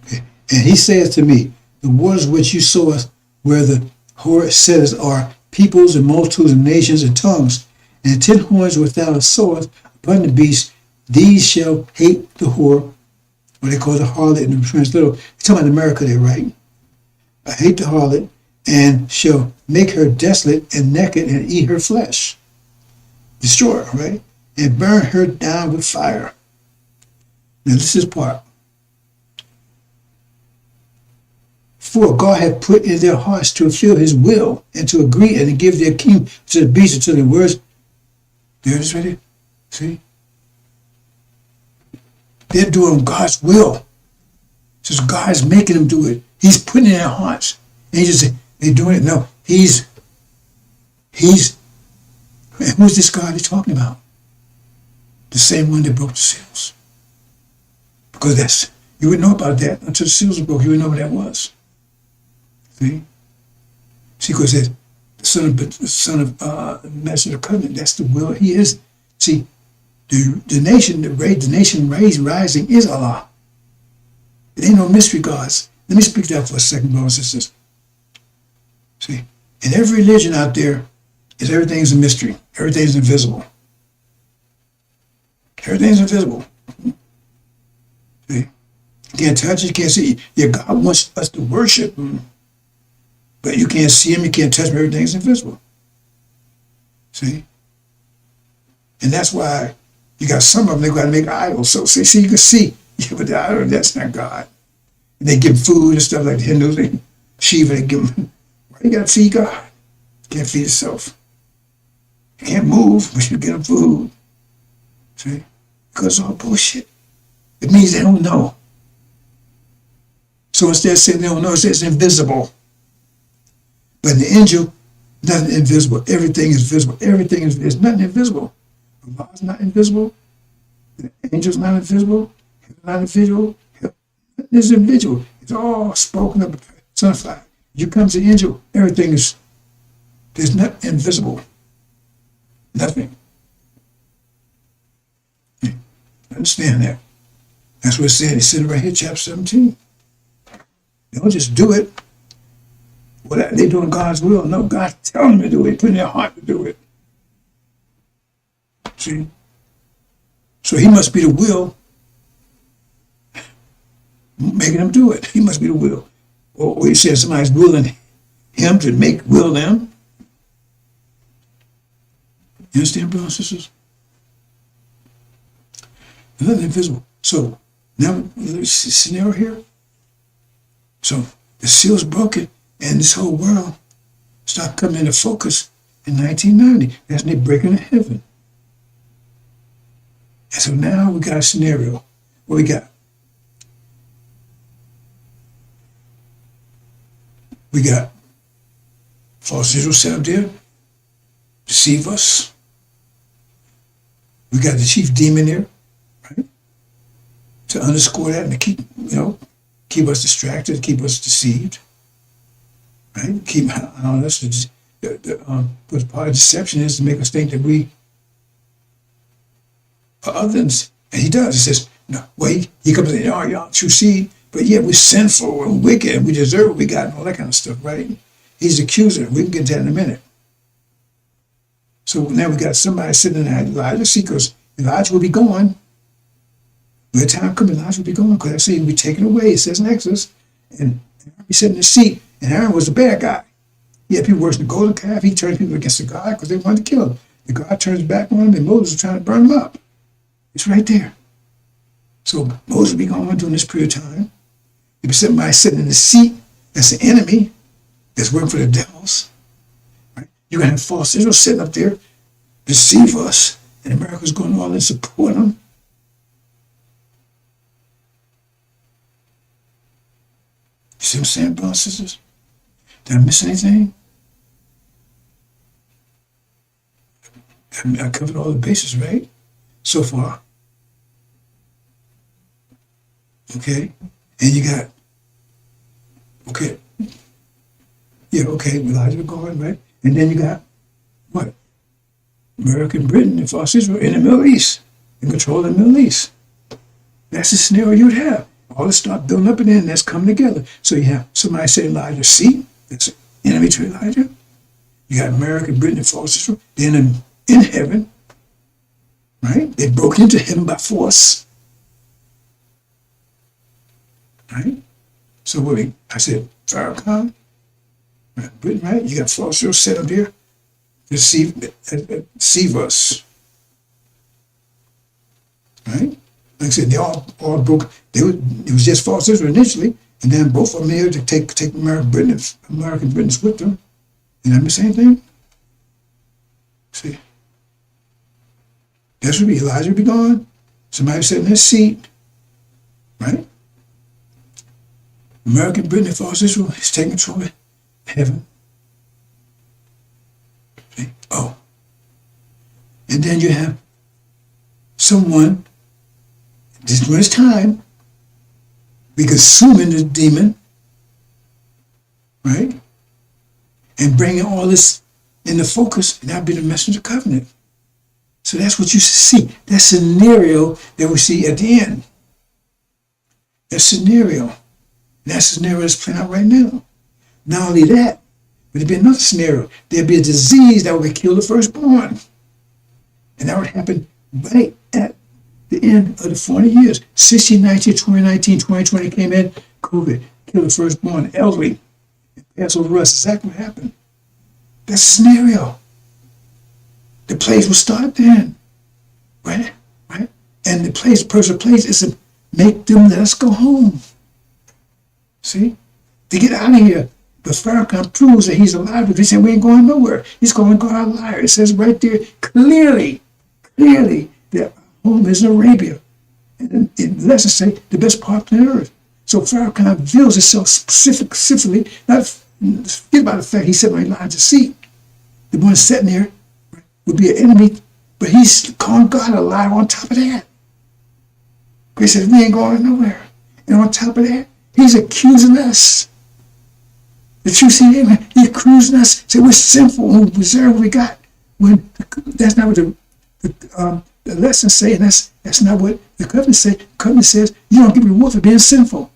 S1: Okay. And he saith to me, the waters which you saw where the whore says are peoples and multitudes and nations and tongues, and 10 horns without a sword upon the beast, these shall hate the whore, what they call the harlot in the transliteral. It's talking about America there, right? I hate the harlot, and shall make her desolate and naked and eat her flesh. Destroy her, right? And burn her down with fire. Now this is part. For God hath put in their hearts to fulfill his will and to agree and to give their king to the beast and to the words. There it is right here. See? They're doing God's will. It says God is making them do it. He's putting it in their hearts. And he just said, they're doing it. No, he's, and who's this God he's talking about? The same one that broke the seals. Because you wouldn't know about that until the seals were broke. You wouldn't know what that was. See? Because the son of Master of the Covenant, that's the will he is. See, the nation rising is Allah. It ain't no mystery gods. Let me speak to that for a second, brothers and sisters. See, in every religion out there, everything's a mystery. Everything's invisible. Everything's invisible. See? You can't touch it, you can't see it. Yeah, God wants us to worship him, but you can't see him, you can't touch him, everything's invisible. See? And that's why you got some of them, they got to make idols. So see, you can see, yeah, but the idol, that's not God. And they give food and stuff like the Hindus, Shiva, they give them, why you got to feed God? You can't feed yourself. You can't move, but you get them food. See? Because it's all bullshit. It means they don't know. So instead of saying they don't know, it says invisible. But in the angel, nothing invisible. Everything is visible. Everything is, there's nothing invisible. Allah's not invisible. The angel's not invisible. He's not invisible. Nothing is invisible. It's all spoken of. Sunflower. You come to the angel, everything is, there's nothing invisible. Nothing. Understand that. That's what it said. It said right here, chapter 17. They don't just do it. Well, they doing God's will. No, God's telling them to do it. Put in their heart to do it. See? So he must be the will making them do it. He must be the will. Or he said somebody's willing him to will them. You understand, brothers and sisters? Nothing invisible. So now there's a scenario here. So the seal's broken and this whole world stopped coming into focus in 1990. That's when they break into heaven. And so now we got a scenario. What we got? We got false Israel set up there, deceive us. We got the chief demon there, right? To underscore that and to keep us distracted, keep us deceived, right? Keep on us. But part of deception is to make us think that we are others. And he does. He says, no, well, he comes in, oh, y'all true seed, but yet we're sinful and wicked and we deserve what we got and all that kind of stuff, right? He's the accuser. We can get to that in a minute. So now we got somebody sitting in there, Elijah, see, because Elijah will be gone. When the time comes, Elijah will be gone, because I see he'll be taken away, it says in Exodus, and Aaron be sitting in the seat, and Aaron was the bad guy. He had people worshiping the golden calf. He turned people against the God because they wanted to kill him. The God turns back on him, and Moses was trying to burn him up. It's right there. So Moses will be gone during this period of time. There'll be somebody sitting in the seat that's the enemy, that's working for the devils. Right? You're going to have false Israel sitting up there, deceive us, and America's going all in support them. You see what I'm saying, brothers and sisters? Did I miss anything? I covered all the bases, right? So far. Okay. And you got, okay. Yeah, okay, Elijah going, right? And then you got, what? America and Britain and false Israel in the Middle East, in control of the Middle East. That's the scenario you would have. All this stuff building up and then that's coming together. So you have somebody say Elijah, see, that's an enemy to Elijah. You got America, Britain, and false Israel. Then in heaven, right? They broke into heaven by force. Right? So I said, Farrakhan, Britain, right? You got false Israel set up there to deceive us. Right? Like I said, they all broke. It was just false Israel initially, and then both of them here to take American Britain's with them. Did I miss anything? See, that's would be Elijah would be gone. Somebody sitting in his seat, right? American Britain and false Israel is taking control of heaven. See? Oh, and then you have someone. This when it's time, be consuming the demon, right? And bringing all this into focus, and that'll be the messenger covenant. So that's what you see. That scenario that we see at the end. That scenario. And that scenario is playing out right now. Not only that, but there'd be another scenario. There'd be a disease that would kill the firstborn. And that would happen right at the end of the 40 years. 1619, 2019, 2020 came in, COVID, killed the firstborn, elderly, and passed over us. Exactly what happened. That's a scenario. The plays will start then. Right? Right? And the person plays is to make them let us go home. See? To get out of here. But Farrakhan proves that he's alive because he said we ain't going nowhere. He's calling God a liar. It says right there clearly, that home is in Arabia. And let's just say the best part of the earth. So Farrakhan views himself specifically, not forget about the fact he said on Elijah's seat. The one sitting there would be an enemy, but he's calling God a liar on top of that. He says we ain't going nowhere. And on top of that, he's accusing us. The truth is, he's accusing us, say we're sinful, we deserve what we got. When that's not what the lessons say, and that's not what the covenant say. The covenant says you don't get reward for being sinful.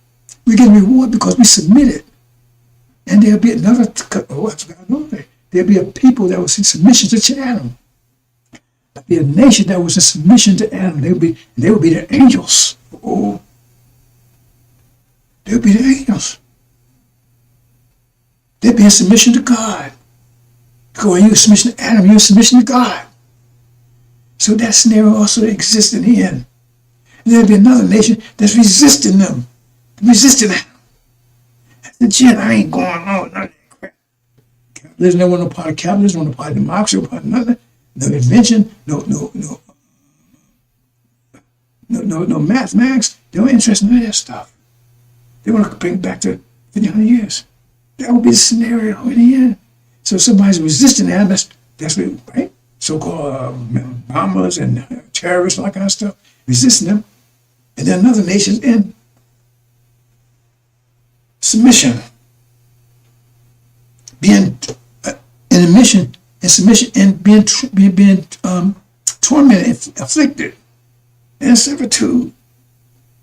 S1: We get reward because we submitted. And there'll be another, I forgot another. There'll be a people that was in submission to Adam. There'll be a nation that was in submission to Adam. They would be the angels. Oh, they'll be the angels. They'll be in submission to God. Because when you're in submission to Adam, you're in submission to God. So that scenario also exists in the end. And there'll be another nation that's resisting them. Resisting them. The Jen, I ain't going on none of that crap. Capitalism, they want no part of capitalism, want no part of democracy, no part of nothing. No invention, no mathematics. They don't interest in any of that stuff. They want to bring it back to 1,500 years. That would be the scenario in the end. So somebody's resisting that. That's what, right? So-called bombers and terrorists and all that kind of stuff, resisting them. And then another nation's in submission, being in submission, and being tormented, afflicted, and servitude,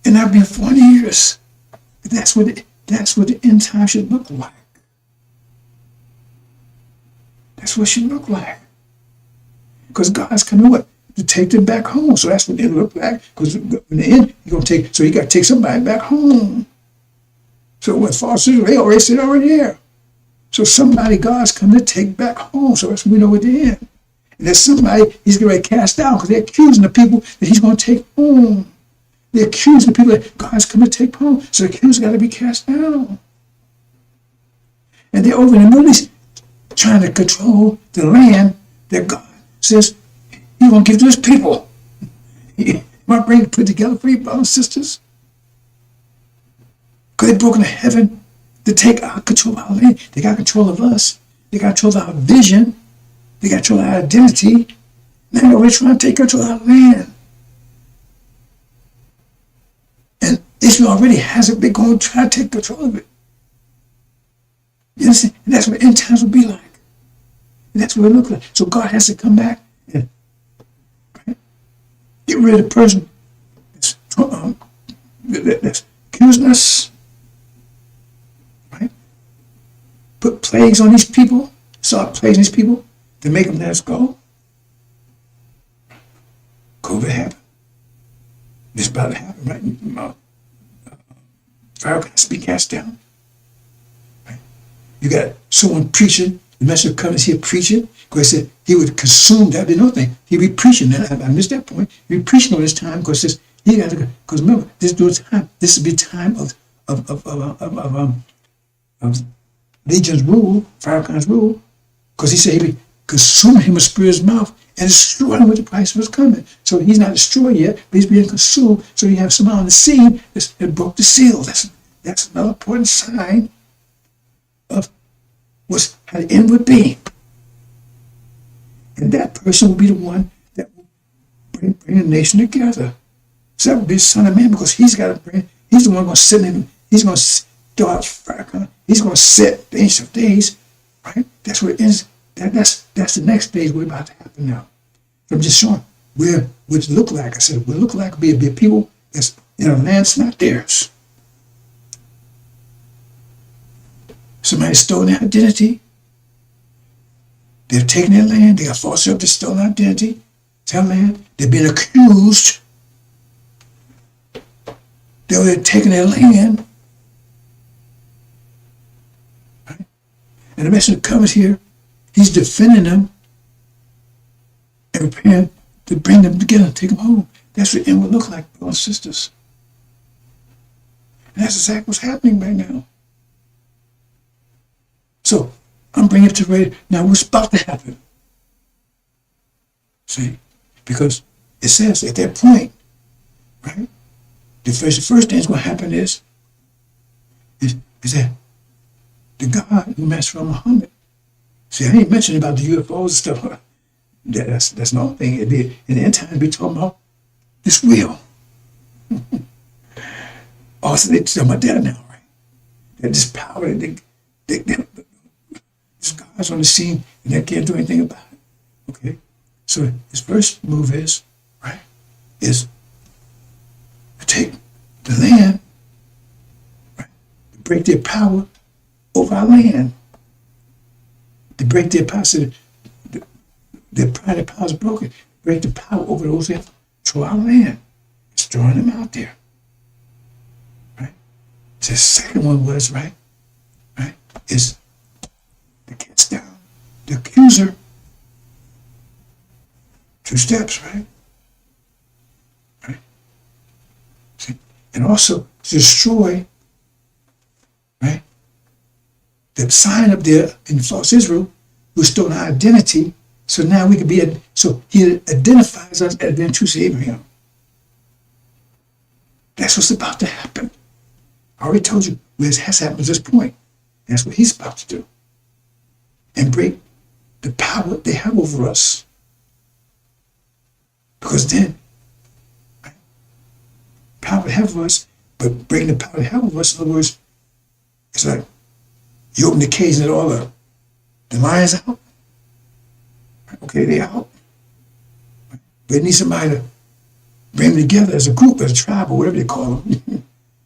S1: and I've been 40 years. That's what the end time should look like. That's what it should look like. Because God's coming what? To take them back home. So that's what it looked like. Because in the end, you're gonna take. So you got to take somebody back home. So when false Israel, they already said already there. So somebody God's coming to take back home. So that's what we know at the end. And there's somebody he's going to cast down because they're accusing the people that he's going to take home. They're accusing the people that God's coming to take home. So the accusers got to be cast down. And they're over in the Middle East trying to control the land that God says he's going to give to his people. He might bring it put together for you, brothers and sisters. Because they've broken the heaven to take control of our land. They got control of us. They got control of our vision. They got control of our identity. Now they're trying to take control of our land. And Israel already has it. They're going to try to take control of it. You understand? And that's what end times will be like. And that's what it looks like. So God has to come back and get rid of the person that's accusing us. Right? Put plagues on these people. Start plagues on these people to make them let us go. COVID happened. This about to happen, right? Pharaoh has to be cast down. Right? You got someone preaching. The message of covenant is here preaching. Because he said he would consume that. There's no thing. He'd be preaching. And I missed that point. He'd be preaching all this time because he got to go. Because remember, this would be time of Legion's rule, Pharaoh's rule. Because he said he'd be consuming him with spirit's mouth and destroying him with the price was coming. So he's not destroyed yet, but he's being consumed. So you have someone on the scene that broke the seal. That's another important sign of how the end would be. And that person will be the one that will bring the nation together. So that would be the Son of Man because he's the one going to sit in, he's going to start fire. He's going to set the Ancient of Days, right? That's what it is. That's the next stage we're about to happen now. I'm just showing what it look like. I said, what it look like would be a people that's in a land that's not theirs. Somebody stole their identity. They've taken their land. They got false up to stolen identity. Tell land. They've been accused. They're taking their land. Right? And the message comes here. He's defending them and preparing to bring them together, take them home. That's what it would look like, brothers and sisters. And that's exactly what's happening right now. So I'm bringing it to radio. Now what's about to happen? See? Because it says at that point, right? The first thing that's going to happen is that the God who messed from Muhammad. See, I ain't mentioning about the UFOs and stuff. That's no thing. It'd be in the end time. Be talking about this wheel. Also, they talking about that now, right? That this power. This God's on the scene, and they can't do anything about it. Okay. So his first move is to take the land, right? To break their power over our land. To break their power, so their pride, power is broken. Break the power over those who have control our land. It's throwing them out there. Right? So the second one was, is to cast down the accuser. 2 steps, right? See? And also to destroy, the sign up there in false Israel who stole our identity. So now we could be, so he identifies us as being true to Abraham. That's what's about to happen. I already told you where it has happened at this point. That's what he's about to do. And break the power they have over us. Because then, power they have over us, but breaking the power they have over us, in other words, it's like you open the cage and let all the lions out. Okay, they're out. But they need somebody to bring them together as a group, as a tribe, or whatever they call them.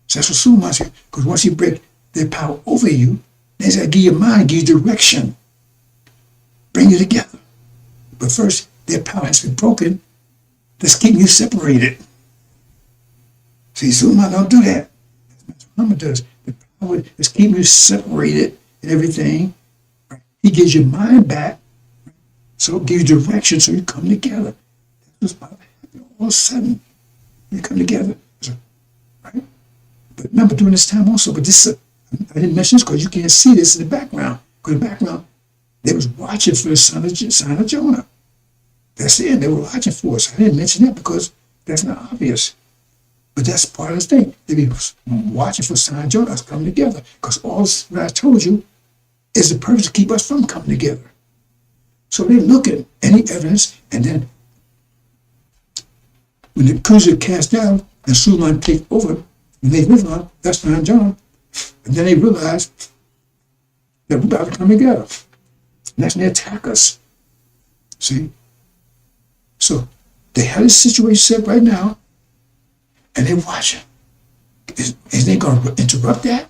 S1: So that's what Suleiman said. Because once you break their power over you, then it's got to give you mind, give you direction, bring you together. But first, their power has to be broken. Let's keep you separated. See, Suleiman don't do that. That's what Muhammad does. The power is keeping you separated and everything. Right? He gives your mind back. Right? So it gives you direction so you come together. That's what's about to happen. All of a sudden, you come together. So, right? But remember during this time also, but this, I didn't mention this because you can't see this in the background. Because in the background, they was watching for the sign of Jonah. That's it. They were watching for us. I didn't mention that because that's not obvious. But that's part of the thing. They be watching for sign of Jonah, us coming together. Because all this, what I told you is the purpose to keep us from coming together. So they look at any evidence, and then when the cruiser cast down and Suleiman take over, and they realize that's not Jonah, and then they realize that we're about to come together. And that's when they attack us. See? So they had a situation set right now, and they're watching. Is they going to interrupt that?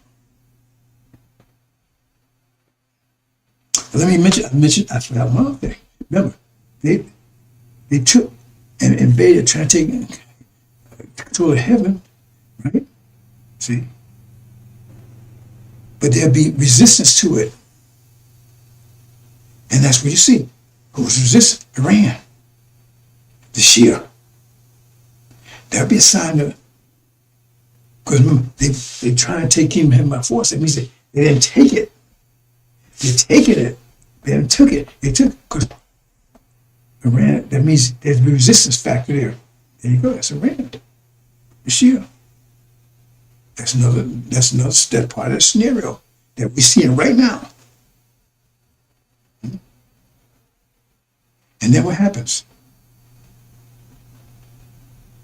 S1: Let me mention, I forgot one other thing. Remember, they took and invaded, trying to take control of heaven, right? See? But there'll be resistance to it. And that's what you see. Who was resistant? Iran. The Shia. There'll be a sign of, because remember, they try to take him by force. That means they didn't take it. They're taking it. They haven't took it. They took it because Iran, that means there's a resistance factor there. There you go. That's Iran. The Shia. That's another step part of the scenario that we're seeing right now. And then what happens?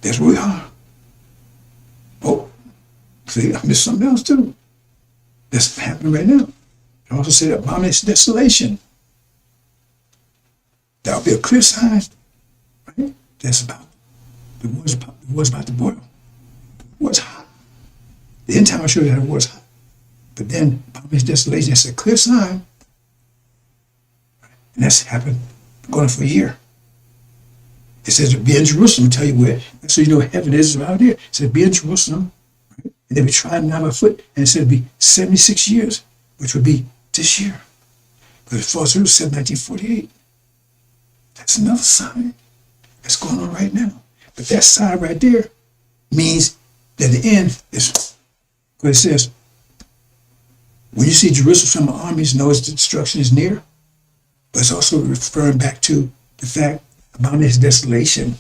S1: That's where we are. Oh, see, I missed something else too. That's happening right now. I also said abomination desolation. That'll be a clear sign, right? That's about the war's about to boil. The war's hot. The end time I showed you that the war's hot. But then abomination desolation, that's a clear sign. And that's happened going on for a year. It says be in Jerusalem, tell you where. So you know heaven is out there. It says be in Jerusalem, right? And they be trying now by foot, and it said it'd be 76 years, which would be this year. But it falls through 1948. That's another sign that's going on right now. But that sign right there means that the end is, because it says, when you see Jerusalem from the armies, know its destruction is near. But it's also referring back to the fact about this desolation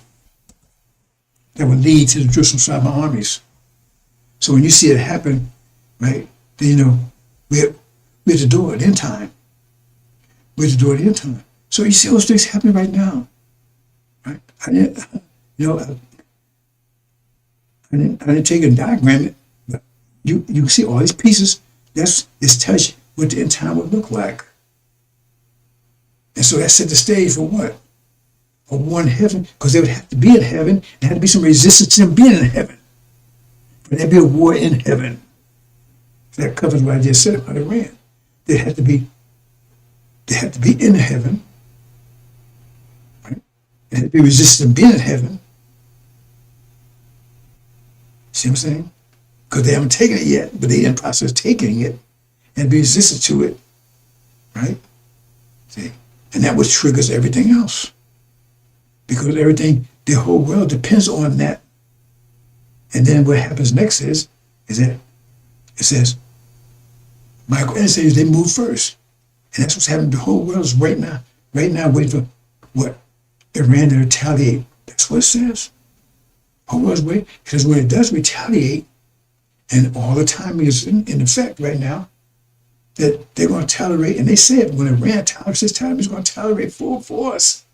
S1: that would lead to the Jerusalem side of armies. So when you see it happen, right, then you know we're at the door at the end time. We're at the door at the end time. So you see those things happening right now, right? I didn't take a diagram it, but you can see all these pieces. It tells you what the end time would look like. And so that set the stage for what? A war in heaven, because they would have to be in heaven. There had to be some resistance to them being in heaven. But there'd be a war in heaven. That covers what I just said about Iran. They had to be in heaven. Right? There had to be resistance to being in heaven. See what I'm saying? Because they haven't taken it yet, but they're in the process of taking it and be resistant to it. Right? See? And that what triggers everything else. Because everything, the whole world depends on that. And then what happens next is that it says, Michael and says they move first. And that's what's happening. The whole world is right now waiting for what? Iran to retaliate. That's what it says. The whole world's waiting. Because when it does retaliate, and all the time is in effect right now, that they're going to tolerate, and they said when Iran tolerates this time, it's going to tolerate full force.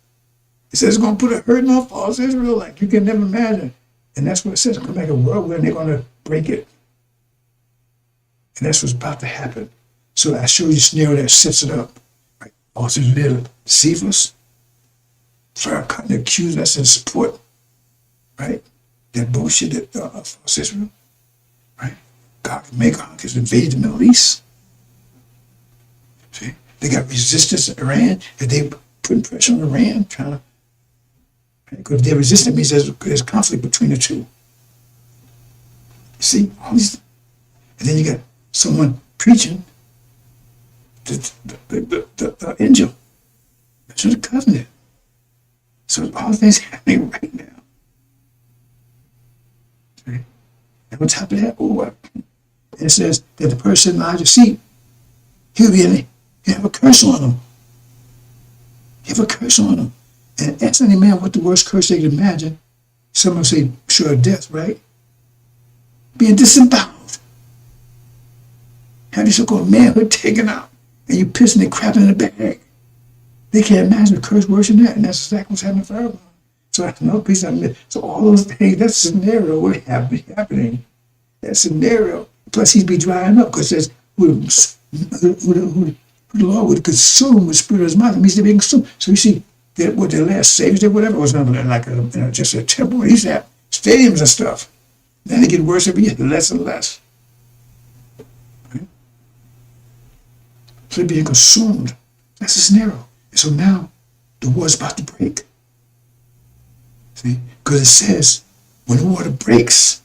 S1: It says it's going to put a hurting on false Israel like you can never imagine. And that's what it says. Come back a world where they're going to break it. And that's what's about to happen. So I showed you a scenario that sets it up. Right? False Israel deceive us. Farrakhan accuse us and support. Right? That bullshit that false Israel. Right? God of Magog has invaded the Middle East. See? They got resistance in Iran, and they putting pressure on Iran, trying to. Because they're resistant means there's conflict between the two. You see, all these, and then you got someone preaching the angel, to the covenant. So all things happening right now. See? And on top of that, it says that the person in Elijah's seat, he'll have a curse on him. He'll have a curse on him. And ask any man what the worst curse they can imagine. Some will say, sure, death, right? Being disemboweled. Have your so-called manhood taken out. And you pissing and crapping in a bag. They can't imagine a curse worse than that. And that's exactly what's happening for everyone. So that's another piece I missed. So all those things, that scenario would happening. That scenario. Plus he'd be drying up because that's who the Lord would consume with spirit of his mouth. It means they're being consumed. So you see, what their last saviors did, whatever, was not like just a temple. They used to have stadiums and stuff. Then they get worse every year, less and less. Right? So they're being consumed. That's the scenario. And so now the war's about to break. See? Because it says when the water breaks,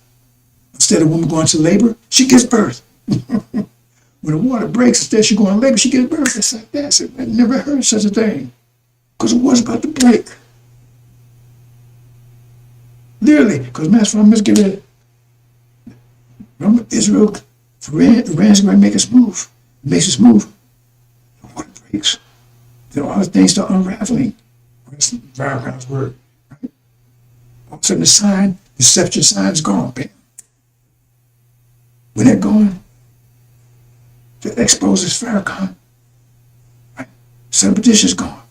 S1: instead of a woman going to labor, she gives birth. When the water breaks, instead of she going to labor, she gives birth. It's like that. So I never heard such a thing. Because it was about to break. Literally, because Master Ram is giving it. Remember, Israel, Iran's going to make us move. It makes us move. The water breaks. Then all the things start unraveling. That's Farrakhan's word. Right? All of a sudden, the sign, deception sign is gone. Bam. When they're gone, that exposes Farrakhan. Right? Separation is gone.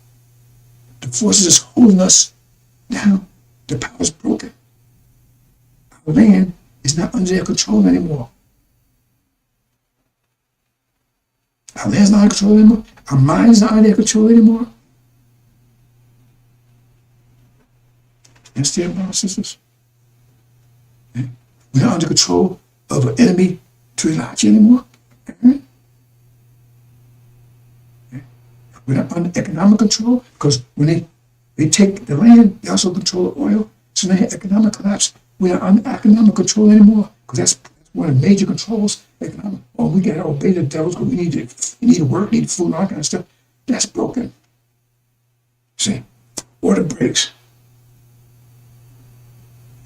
S1: The forces that's holding us down, the power is broken. Our land is not under their control anymore. Our land's not under control anymore. Our mind is not under their control anymore. Understand, brothers and sisters? Okay. We're not under control of an enemy to Elijah anymore. Okay. We're not under economic control because when they take the land, they also control the oil. So now economic collapse. We're not under economic control anymore because that's one of the major controls. Economic. Oh, we got to obey the devils because we need to work, need food, and all that kind of stuff. That's broken. See, order breaks.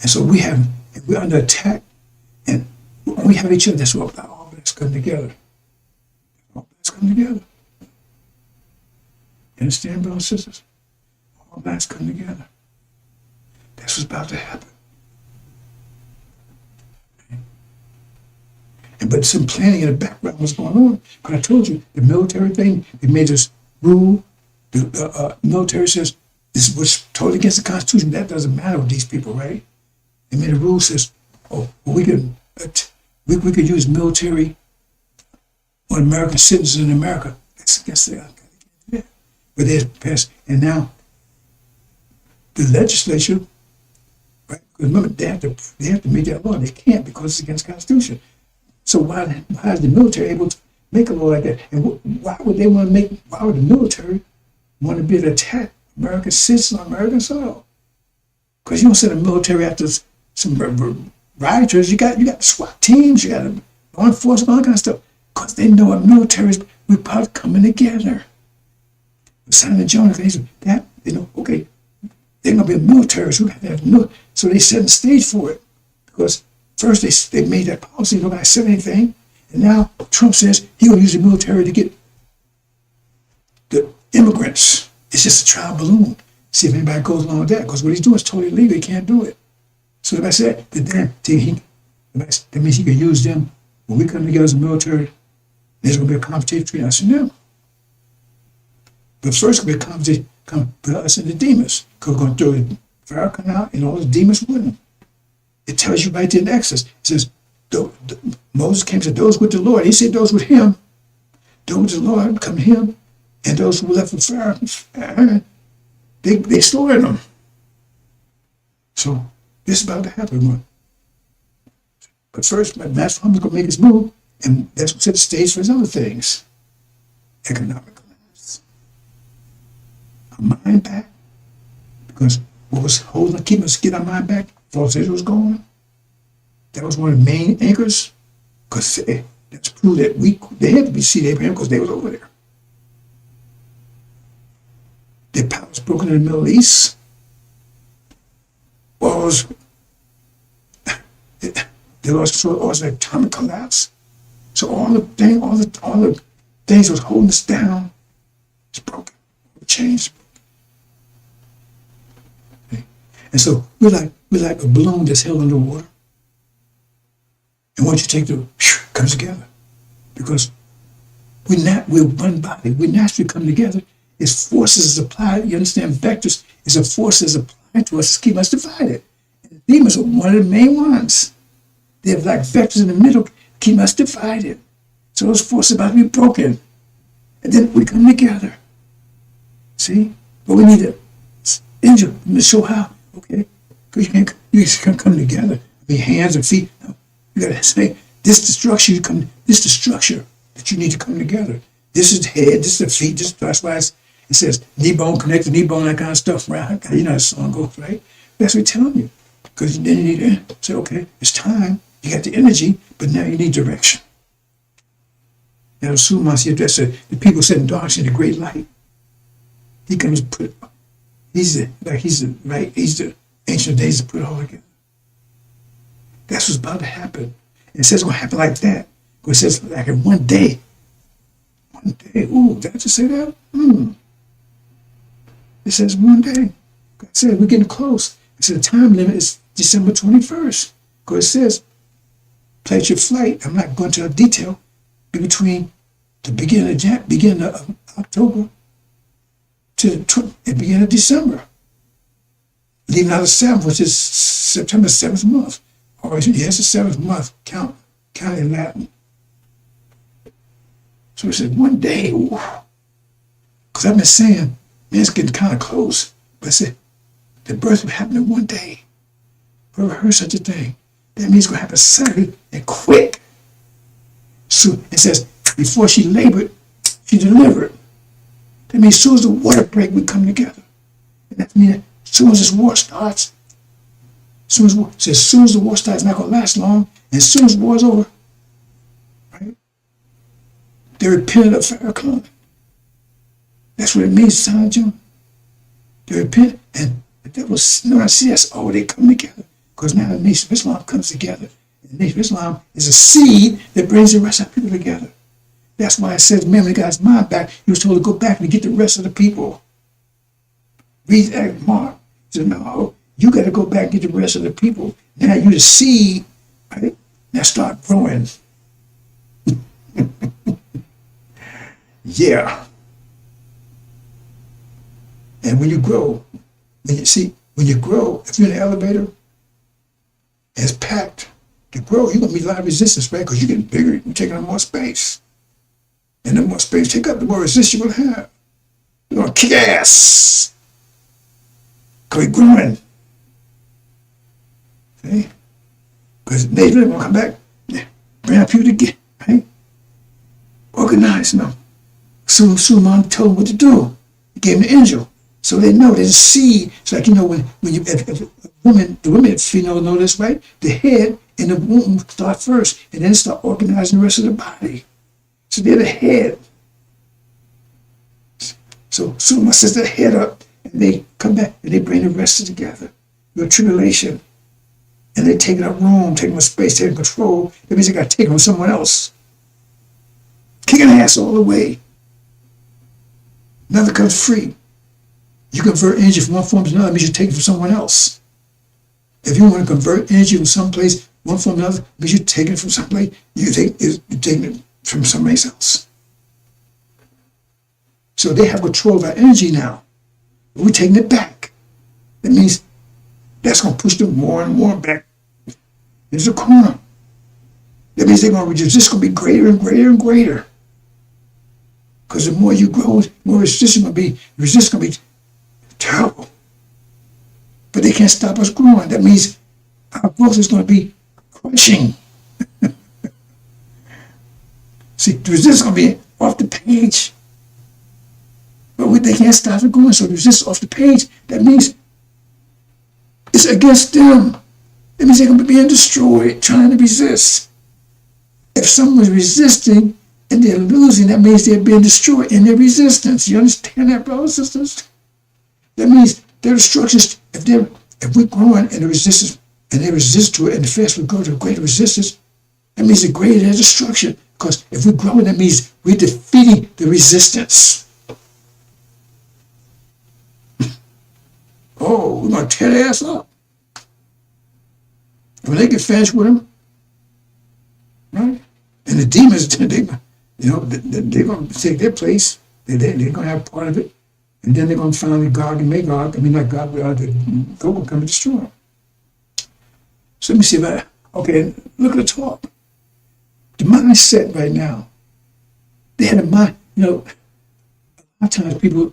S1: And so we're under attack, and we have each other. That's what all that's come together. All that's come together. You understand, brothers and sisters? All that's come together. That's what's about to happen. Okay. But some planning in the background was going on. Because I told you, the military thing, they made this rule. The military says, this was totally against the Constitution. That doesn't matter with these people, right? They made a rule says, oh, well, we could use military on American citizens in America. That's against the but they passed, and now the legislature, right? Because remember, they have to make that law. They can't because it's against the Constitution. So why is the military able to make a law like that? And why would the military want to be able to attack American citizens on American soil? Because you don't send the military after some rioters. You got the SWAT teams, you got the law enforcement, all that kind of stuff. Because they know our military is part coming together. Son of Jonah, that, okay, they're going to be a military, so we have to have so they set the stage for it. Because first they made that policy, nobody said anything, and now Trump says he's going to use the military to get the immigrants. It's just a trial balloon. See if anybody goes along with that, because what he's doing is totally illegal, he can't do it. So if I said, that means he can use them when we come together as a military There's going to be a competition between us and them. But first, going to be a competition between us and the demons. Because we're going to throw the Pharaoh out and all the demons with him. It tells you right there in Exodus. It says, Moses came and said, those with the Lord. He said those with him. Those with the Lord come to him. And those who were left with Pharaoh, they slaughtered them. So this is about to happen. But first, my master is going to make his move. And that's what set the stage for his other things. Economic collapse. Our mind back. Because what was keeping us get our mind back, false Israel was going. That was one of the main anchors. Because that's proof that they had to be seed Abraham because they was over there. Their power was broken in the Middle East. They lost an atomic collapse. So all the things that was holding us down is broken. The chains. Okay. And so we're like a balloon that's held under water. And once you take it comes together. Because we're one body. We naturally come together. It's forces applied. You understand? Vectors is a force that's applied to us to keep us divided. And the demons are one of the main ones. They have like vectors in the middle, keep us divided. So those forces are about to be broken. And then we come together. See? But we need to show how. Okay? Because you can't come together. Your hands and feet. No. You gotta say, this is the structure that you need to come together. This is the head, this is the feet, that's why it says knee bone connect to knee bone, that kind of stuff, right? You know how the song goes, right? That's what it's telling you. Because then you need to say, okay, it's time. You got the energy, but now you need direction. Now, Sumas, the people set in darkness in the great light. He comes he's the ancient of days to put it all together. That's what's about to happen. And it says it's going to happen like that. Because it says like in one day. One day. Ooh, did I just say that? It says one day. God said we're getting close. It said the time limit is December 21st. Because it says, place your flight. I'm not going to detail. Between the beginning of October to the beginning of December. Leaving out the 7th, which is September 7th month. Or yes, the 7th month. Count in Latin. So he said, one day, because I've been saying, man, it's getting kind of close. But I said, the birth will happen in one day. I've never heard such a thing. That means it's going to happen suddenly and quick. So it says, before she labored, she delivered. That means as soon as the water break, we come together. And that means as soon as this war starts, as soon as the war starts, it's not going to last long. And as soon as the war's over, right? They repented of Pharaoh. That's what it means, son of Jonah. They repent, and the devil sees, oh, they come together. Because now the Nation of Islam comes together. And the Nation of Islam is a seed that brings the rest of the people together. That's why it says, man, when he got his mind back, he was told to go back and get the rest of the people. Read that Mark. He said, no, you got to go back and get the rest of the people. Now you're the seed, right? Now start growing. Yeah. And when you grow, if you're in an elevator, it's packed. To grow, you're going to meet a lot of resistance, right? Because you're getting bigger, you're taking up more space. And the more space you take up, the more resistance you will have. You're going to kick ass. Because you're growing. See? Because they really want to come back, bring up people to get, right? Organize them. Suleiman told them what to do. He gave them the angel. So they know there's a seed. It's like, when if the women, female know this, right? The head and the womb start first, and then start organizing the rest of the body. So they're the head. So Suleiman sets their head up, and they come back, and they bring the rest together. Your tribulation. And they're taking up room, taking up space, taking control. That means they got to take it from someone else. Kicking ass all the way. Nothing comes free. You convert energy from one form to another, it means you take it from someone else. If you want to convert energy from someplace, one form to another, it means you're taking it from someplace, you're taking it from somebody else. So they have control of our energy now. We're taking it back. That means that's going to push them more and more back into the corner. That means they're going to resist going to be greater and greater and greater. Because the more you grow, the more resistance going to be. Resistance going to be terrible. But they can't stop us growing. That means our growth is going to be crushing. See, the resistance is going to be off the page. But they can't stop it going. So the resistance off the page, that means it's against them. That means they're going to be being destroyed, trying to resist. If someone's resisting and they're losing, that means they're being destroyed in their resistance. You understand that, brothers and sisters? That means their destructions, if we're growing in the resistance and they resist to it, and the faster we go to greater resistance, that means the greater their destruction. Because if we're growing, that means we're defeating the resistance. Oh, we're going to tear their ass up. When they get finished with them, right? And the demons, they're going to take their place. They're going to have part of it. And then they're going to finally Gog and Magog. I mean, not God, but go and come and destroy them. So let me see if okay, look at the talk. The mindset right now. They had a mind, a lot of times people,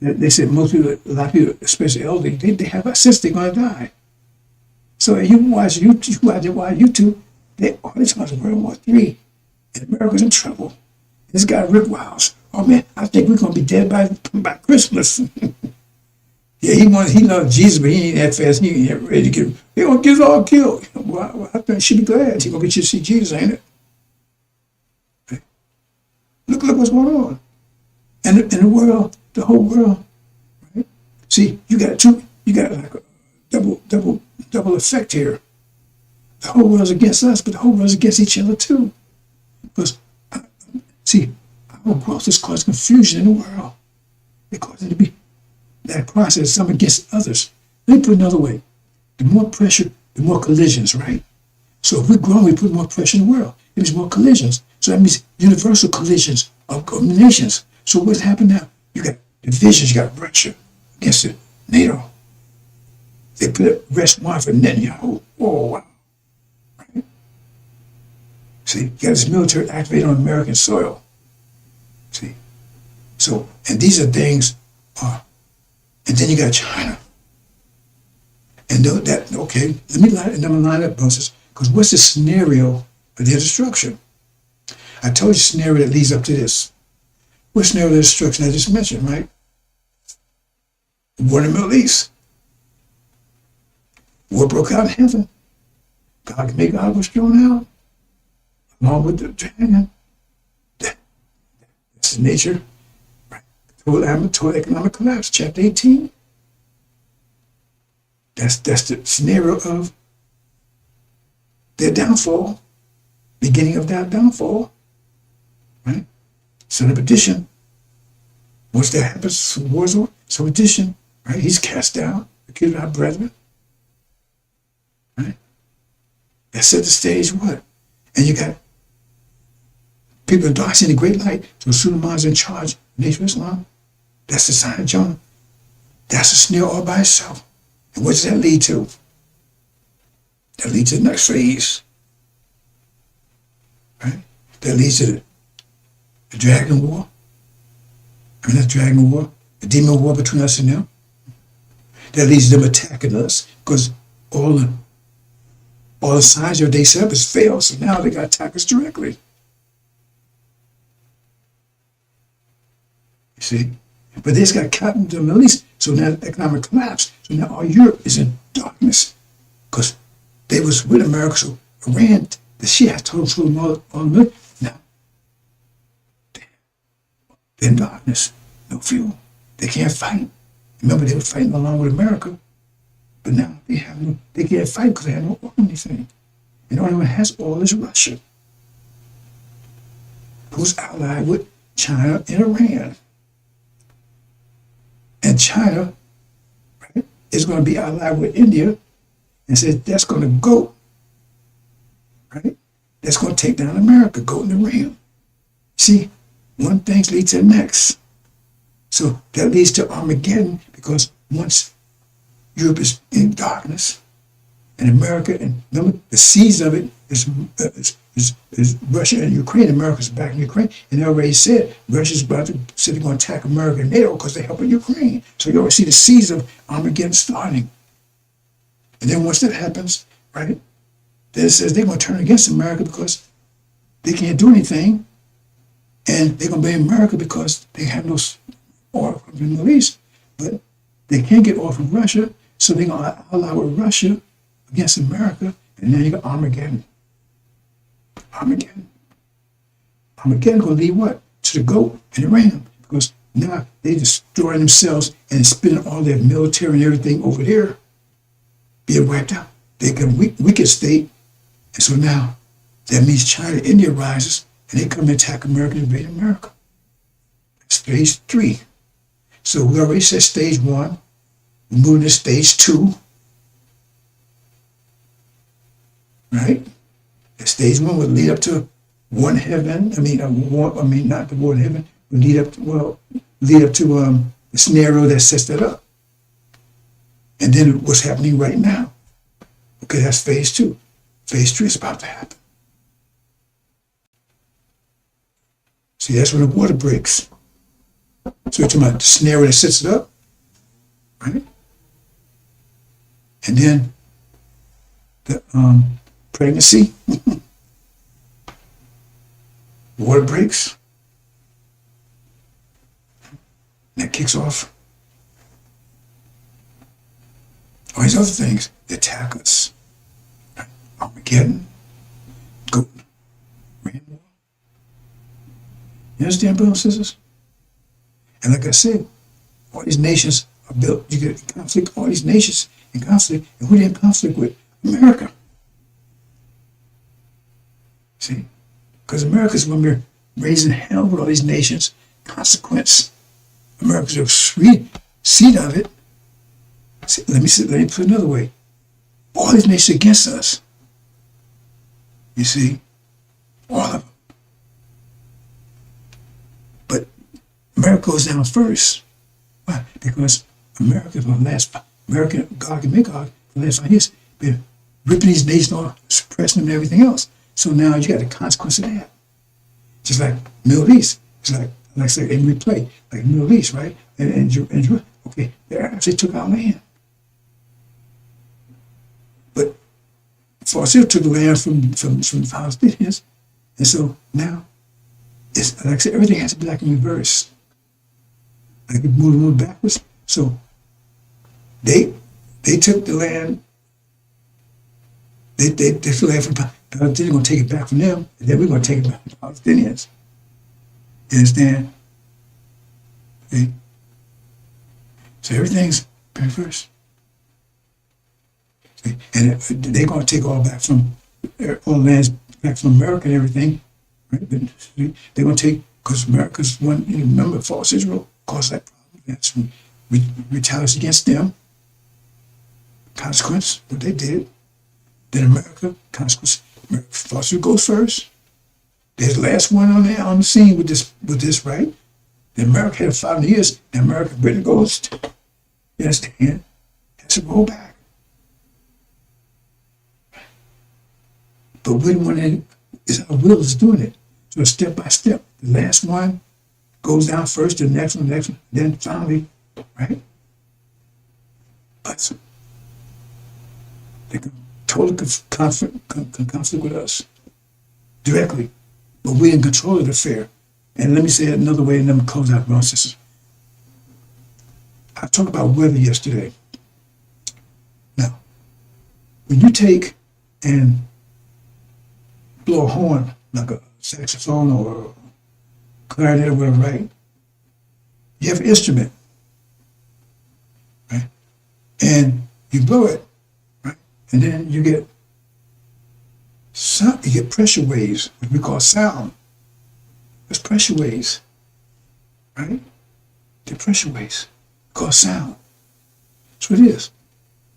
S1: they said most people, a lot of people, especially elderly, they have a sense they're going to die. So you watch YouTube, they always talk about World War III, and America's in trouble. This guy Rick Wiles, oh man, I think we're going to be dead by Christmas. Yeah, he loved Jesus, but he ain't that fast. He ain't ready to get. He gonna get us all killed. Well, I think she be glad. He gonna get you to see Jesus, ain't it? Look what's going on, and the world, the whole world. Right? See, you got like a double effect here. The whole world's against us, but the whole world's against each other too. Because see, our growth is causing confusion in the world. It causes it to be that process, some against others. Let me put it another way. The more pressure, the more collisions, right? So if we grow, we put more pressure in the world. It means more collisions. So that means universal collisions of nations. So what's happened now? You got divisions, you got Russia against the NATO. They put a rest warrant for Netanyahu. Oh, wow. Right? See, you got this military activated on American soil. See? So, and these are things, and then you got China. And okay, let me line up, brothers, because what's the scenario of their destruction? I told you the scenario that leads up to this. What scenario of their destruction I just mentioned, right? War in the Middle East. War broke out in heaven. God was thrown out, along with the dragon. That's the nature. Right? Total economic collapse, chapter 18. That's the scenario of their downfall, beginning of that downfall, right? Son of perdition. Once that happens, war's over. So perdition, right? He's cast down, accused of our brethren, right? That set the stage. What? And you got people in darkness in the great light. So Suleiman's in charge of the nation of Islam. That's the sign of Jonah. That's a snare all by itself. And what does that lead to? That leads to the next phase. Right? That leads to the dragon war. I mean, not dragon war, the demon war between us and them. That leads to them attacking us because all the signs of they set up has failed. So now they got to attack us directly. You see? But they just got caught in the Middle East. So now economic collapse. So now all Europe is in darkness because they was with America. So Iran, the Shia told them all the milk. Now they're in darkness, no fuel. They can't fight. Remember, they were fighting along with America, but now they can't fight because they have no oil or anything. And the only one who has oil is Russia, who's allied with China and Iran. And China, right, is going to be allied with India and says that's going to go, right? That's going to take down America, go in the ram. See, one thing leads to the next. So that leads to Armageddon, because once Europe is in darkness, and America, and remember, the seeds of it is Russia and Ukraine. America's back in Ukraine, and they already said Russia's about to say they're going to attack America and NATO because they're helping Ukraine. So you already see the seeds of Armageddon starting. And then once that happens, right, then it says they're going to turn against America because they can't do anything, and they're going to blame America because they have no oil from the Middle East, but they can't get oil from Russia, so they're going to ally with Russia against America, and then you got Armageddon. Armageddon going to lead what? To the goat and the ram, because now they destroy themselves and spending all their military and everything over there, being wiped out. They become weaker state, and so now that means China, India rises, and they come and attack America and invade America. Stage 3. So we already said stage 1. We're moving to stage 2. Right? And stage 1 would lead up to one heaven. Not the one heaven. Would lead up to the scenario that sets that up. And then what's happening right now? Okay, that's phase 2. Phase 3 is about to happen. See, that's when the water breaks. So you're talking about the scenario that sets it up, right? And then the pregnancy, water breaks, that kicks off all these other things that attack us. Right? Armageddon, goat, ram war. You understand, brothers and sisters? And like I said, all these nations are built, you get conflict, all these nations in conflict, and who they in conflict with? America. See? Because America's when we're raising hell with all these nations, consequence. America's a seed of it. See, let me put it another way. All these nations against us. You see? All of them. But America goes down first. Why? Because America, Gog and Magog, for the last 5 years, been ripping these nations off, suppressing them and everything else. So now you got the consequence of that. Just like Middle East. It's like I said, and we play, like Middle East, right? And okay, the Arabs, they took our land. But Farsi took the land from the Palestinians. And so now, it's like I said, everything has to be like in reverse. Like it moved backwards. So they took the land. They took the land from Palestinians. They're going to take it back from them, and then we're going to take it back from the Palestinians. You understand? See? So everything's reverse. See? And they're going to take all back from all lands back from America and everything. Right? They're going to take, because America's one, remember, false Israel caused that problem. That's retaliation against them. Consequence, what they did. Then America, consequence, false Israel goes first. There's the last one on the scene with this, right? Then America had 5 years, and America, Britain goes, you understand? Has to roll back. But we're the one that is our will is doing it. So step by step. The last one goes down first, the next one, then finally, right? But they can totally conflict with us directly. But we're in control of the affair. And let me say it another way and then close out, brothers and sisters. I talked about weather yesterday. Now, when you take and blow a horn, like a saxophone or a clarinet or whatever, right? You have an instrument, right? And you blow it, right? And then you get sound, you get pressure waves, which we call sound. There's pressure waves, right? The pressure waves called sound. That's what it is.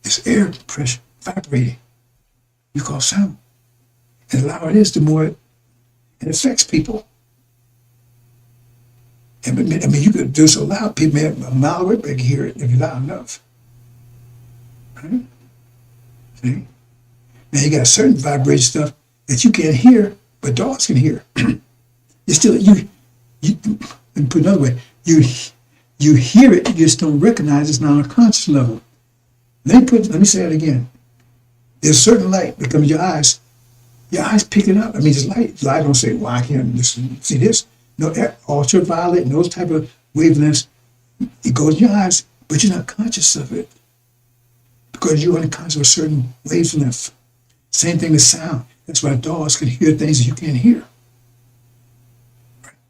S1: It's air pressure vibrating. You call sound. And the louder it is, the more it affects people. And I mean, you could do it so loud, people a mile away they can hear it if you're loud enough. Right? See? Now you got certain vibration stuff that you can't hear, but dogs can hear. It's still you. Let me put it another way. You hear it, you just don't recognize it's not on a conscious level. Let me say it again. There's certain light that comes in your eyes. Your eyes pick it up. I mean, it's light. Light don't say, "Well, I can't see this." No, ultraviolet and those type of wavelengths, it goes in your eyes, but you're not conscious of it because you're unconscious of a certain wavelength. Same thing with sound. That's why dogs can hear things that you can't hear.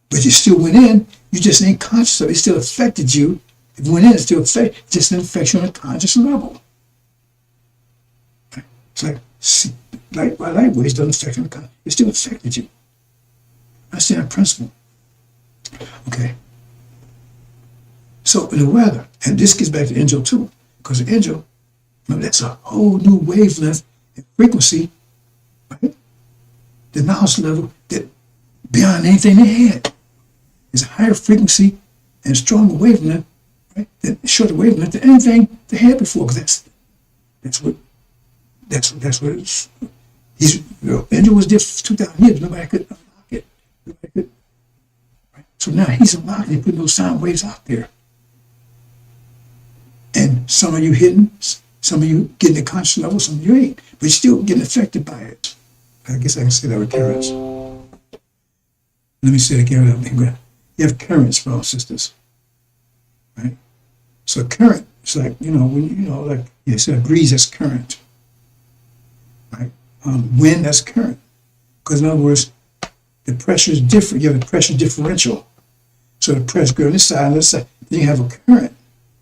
S1: But you still went in, you just ain't conscious of it. It still affected you. If you went in, it still affected, it just didn't affect you on a conscious level. Right? It's like light waves doesn't affect you on a conscious level. It still affected you. Understand that principle. Okay. So in the weather, and this gets back to angel too, because the angel, remember, that's a whole new wavelength and frequency, right? The knowledge level that beyond anything they had. It's a higher frequency and stronger wavelength, right? Shorter wavelength than anything they had before. Because that's what it's. Angel was there for 2,000 years. Nobody could unlock it. Nobody could. Right? So now he's unlocking it, putting those sound waves out there. And some of you hidden, some of you getting the conscious level, some of you ain't, but you're still getting affected by it. I guess I can say that with currents. Let me say it again. You have currents, brothers and sisters, right? So current, it's like, like you said, a breeze, that's current, right? Wind, that's current. Because in other words, the pressure is different. You have a pressure differential. So the pressure goes on this side and this side. Then you have a current.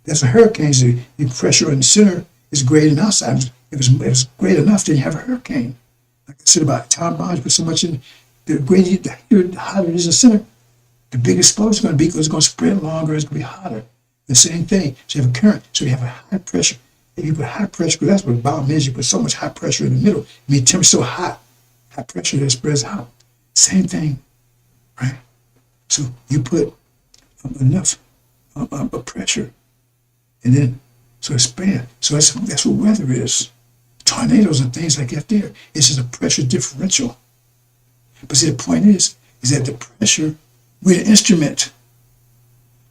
S1: That's a hurricane. So the pressure in the center is greater than outside. If it's great enough, then you have a hurricane. Like I said about time bombs, put so much in, the greater, the hotter it is in the center, the bigger exposure is going to be because it's going to spread longer, it's going to be hotter. The same thing. So you have a current. So you have a high pressure. If you put high pressure, because that's what a bomb is, you put so much high pressure in the middle. I mean, temperature so hot, high pressure that spreads out. Same thing, right? So you put enough pressure, and then so it spread. So that's what weather is. Tornadoes and things like that there. It's just a pressure differential. But see, the point is that the pressure, we're an instrument.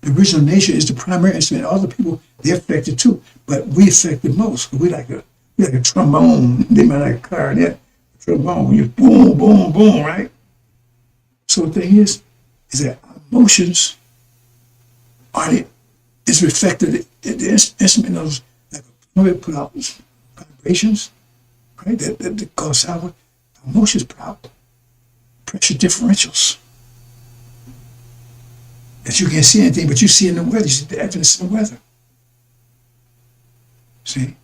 S1: The original nature is the primary instrument. All the people, they're affected too, but we affect the most. We're like a trombone. They might like a clarinet, trombone. You boom, boom, boom, right? So the thing is that our emotions is reflected in the instrument of, like we put out vibrations, right? That cause sound. Emotions put out pressure differentials. That you can't see anything, but you see in the weather. You see the evidence in the weather. See?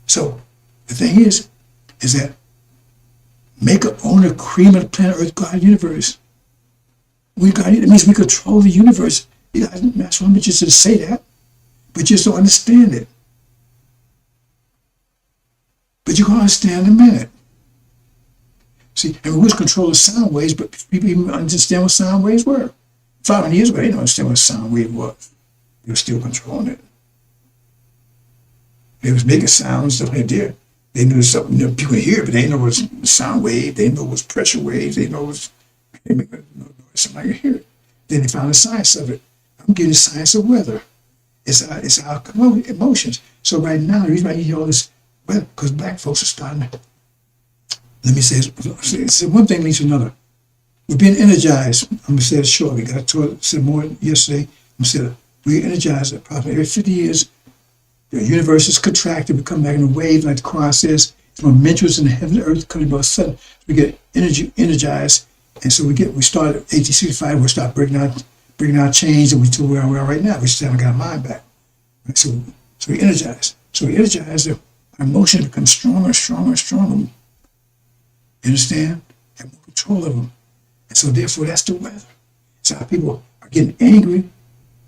S1: So the thing is that maker, owner, creator of the planet Earth, God, universe. It means we control the universe. That's why I'm just to say that, but you just don't understand it. But you're going to understand in a minute. See, and we was controlling sound waves, but people even understand what sound waves were. 500 years ago, they didn't understand what a sound wave was. They were still controlling it. They was making sounds stuff like that. They knew something people could hear, but they didn't know it was a sound wave. They didn't know it was pressure waves. They didn't know it was somebody could hear it. Then they found the science of it. I'm getting the science of weather. It's our emotions. So right now, the reason why you hear all this weather, because black folks are starting to, let me say this, one thing leads to another. We're being energized. I'm going to say it shortly. I said more yesterday. I'm going to say it. We're energized approximately every 50 years. The universe is contracted. We come back in a wave, like the Quran says. It's momentous in the heaven and earth coming about sudden. We get energized. And so we start at 1865, we'll start breaking our chains, and to where we are right now. We just haven't got our mind back. Right? So we energize. So we energize, our emotions become stronger and stronger and stronger. You understand? Have more control of them. And so therefore, that's the weather. So our people are getting angry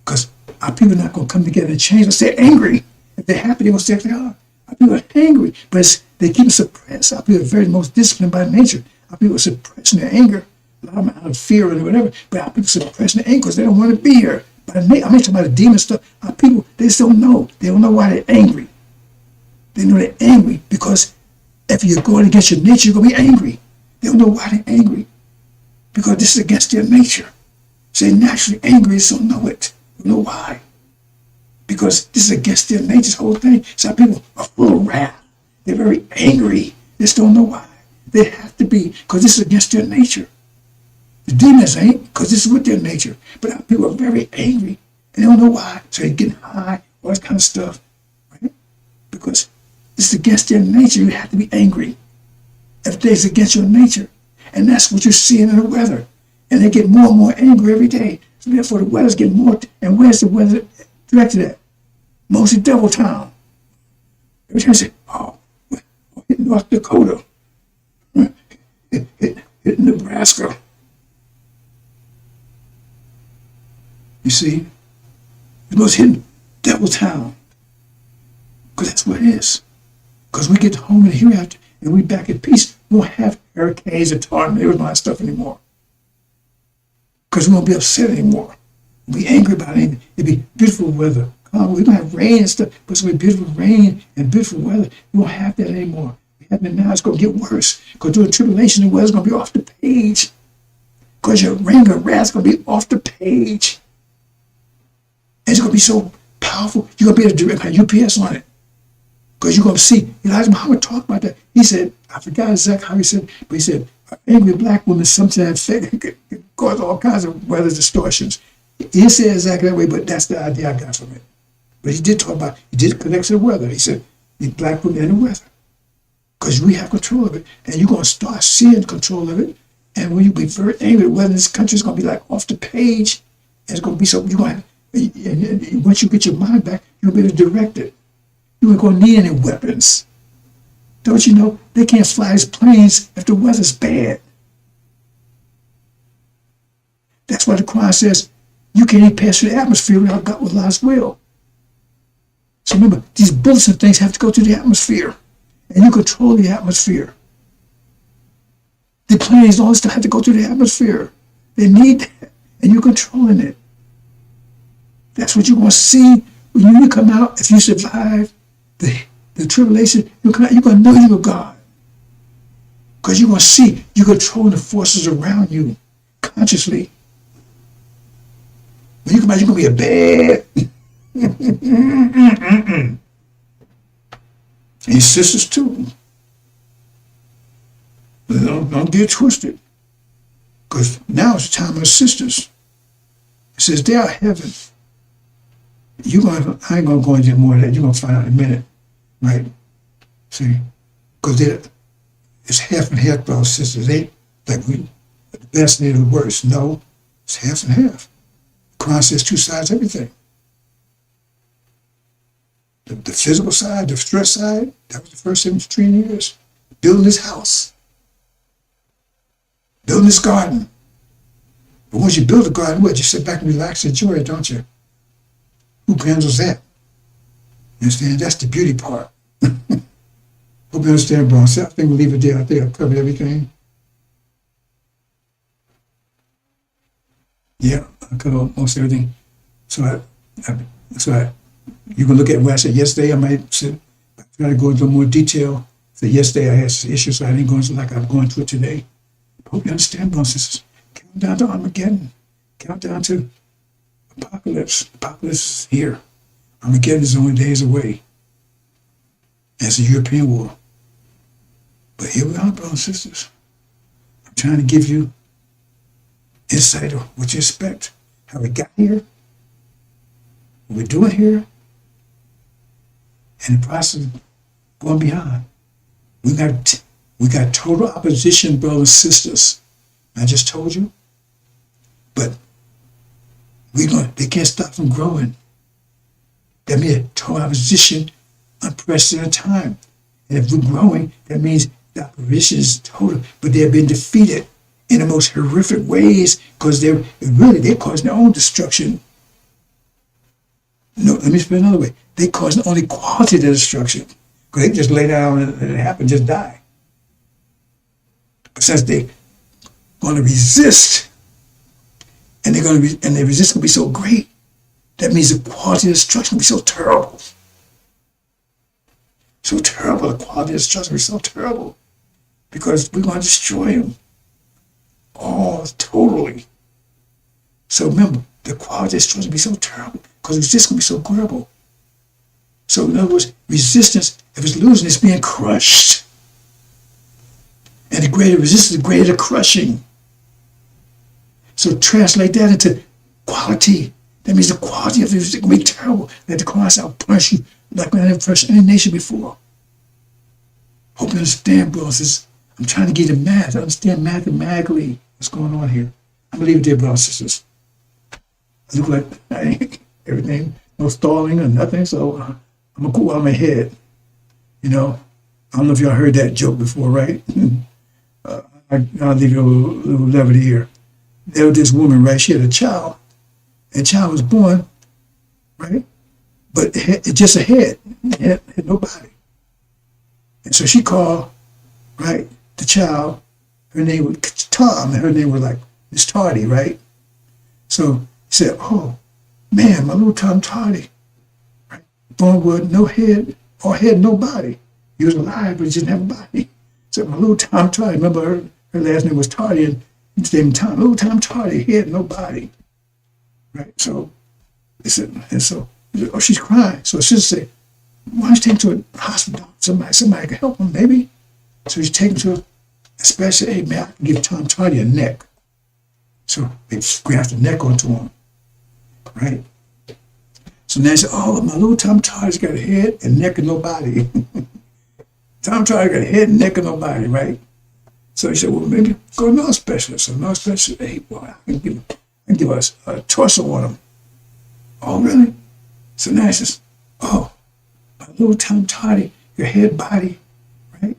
S1: because our people are not going to come together and change. Let's stay angry. If they're happy, they're going to stay like they are. Our people are angry, but they keep it suppressed. Our people are very most disciplined by nature. Our people are suppressing their anger a lot of them out of fear and whatever. But our people suppress the anger because they don't want to be here. But I mean, talking about the demon stuff. Our people, they just don't know. They don't know why they're angry. They know they're angry because if you're going against your nature, you're going to be angry. They don't know why they're angry because this is against their nature. So they're naturally angry, just don't know it. They don't know why. Because this is against their nature, this whole thing. Some people are full of wrath. They're very angry. They just don't know why. They have to be because this is against their nature. The demons ain't because this is with their nature. But our people are very angry and they don't know why. So they're getting high, all this kind of stuff. Right? Because this is against their nature. You have to be angry. Everything is against your nature. And that's what you're seeing in the weather. And they get more and more angry every day. So therefore the weather's getting more. And where's the weather directed at? Mostly Devil Town. Every time you say, oh, hit North Dakota. Hit Nebraska. You see? It must hit Devil Town. Because that's what it is. Because we get home in the hereafter and we back at peace. We won't have hurricanes and tornadoes and all that stuff anymore. Because we won't be upset anymore. We'll be angry about it. It'll be beautiful weather. We don't have rain and stuff, but it's going to be beautiful rain and beautiful weather. We won't have that anymore. We have it now. It's going to get worse. Because during tribulation, the weather's going to be off the page. Because your anger and wrath is going to be off the page. And it's going to be so powerful, you're going to be able to direct my UPS on it. Because you're going to see, Elijah Muhammad talked about that. He said, I forgot exactly how he said, but he said, angry black women sometimes cause all kinds of weather distortions. He didn't say it exactly that way, but that's the idea I got from it. But he did talk about, he did connect to the weather. He said, the black women and the weather. Because we have control of it. And you're going to start seeing control of it. And when you be very angry, the weather in this country is going to be like off the page. And it's going to be so, you're going to, and once you get your mind back, you'll be able to direct it. You ain't going to need any weapons. Don't you know? They can't fly these planes if the weather's bad. That's why the Quran says, you can't even pass through the atmosphere without God with Allah's will. So remember, these bullets and things have to go through the atmosphere. And you control the atmosphere. The planes, all this stuff have to go through the atmosphere. They need that. And you're controlling it. That's what you're going to see when you come out. If you survive the tribulation, you're going to know you're God. Because you're going to see you're controlling the forces around you consciously. When you come out, you're going to be a bad. And your sisters too. Don't get twisted. Because now it's the time of the sisters. It says they are heaven. I ain't going to go into more of that. You're going to find out in a minute. Right? See? Because it's half and half, brothers and sisters. They like we the best and the worst. No, it's half and half. The Quran says two sides of everything. The physical side, the stress side, that was the first 17 years. Building this house. Building this garden. But once you build a garden, what? You sit back and relax and enjoy it, don't you? Who handles that? You understand? That's the beauty part. Hope you understand, bro. So I think we'll leave it there. I think I've covered everything. Yeah, I covered most everything. So you can look at what I said yesterday. I might try to go into more detail. So yesterday I had some issues, so I didn't go into like I'm going to it today. Hope you understand, brothers and sisters. Count down to Armageddon. Count down to Apocalypse. Apocalypse is here. Armageddon is only days away. That's a European war. But here we are, brothers and sisters. I'm trying to give you insight of what you expect, how we got here, what we're doing here, and the process of going beyond. We got total opposition, brothers and sisters. I just told you. But they can't stop from growing. That means total opposition, unprecedented time. And if we're growing, that means the opposition is total, but they've been defeated in the most horrific ways because they're causing their own destruction. No, let me explain another way. They cause only quality of destruction. Because they just lay down and it happened, just die. But since they going to resist, and their resistance will be so great. That means the quality of destruction will be so terrible. So terrible. The quality of destruction will be so terrible. Because we're going to destroy them. All totally. So remember, the quality of destruction will be so terrible because the resistance will be so terrible. So in other words, resistance, if it's losing, it's being crushed. And the greater resistance, the greater the crushing. So translate that into quality. That means the quality of it is going to be terrible. That the Christ will punish you like we never punished any nation before. Hope you understand, brothers. I'm trying to get the math. I understand mathematically what's going on here. I'm going to leave it there, brothers and sisters. I look like I ain't everything, no stalling or nothing, so I'm going to go out my head. You know, I don't know if y'all heard that joke before, right? I'll leave you a little levity here. There was this woman, right? She had a child, and the child was born, right? But it just a head. It had no body. And so she called, right, the child. Her name was Tom, and her name was like Miss Tardy, right? So he said, "Oh, man, my little Tom Tardy, right? Born with no head or had no body. He was alive, but he didn't have a body." So my little Tom Tardy, remember her last name was Tardy, and his name Tom. Little Tom Tardy, he had no body, right? So they said, and so oh, she's crying. So she said, "Why don't you take him to a hospital? Somebody can help him, maybe." So she's taken to a special, "Hey, man, I can give Tom Tardy a neck." So they graft the neck onto him, right? So now she said, "Oh, my little Tom Tardy's got a head and neck and no body." Tom Tardy got a head and neck and no body, right? So he said, "Well, maybe go to another specialist." So another specialist, "Hey, boy, I can give us a torso on him." "Oh, really?" So now he says, "Oh, my little Tom Tardy, your head, body, right?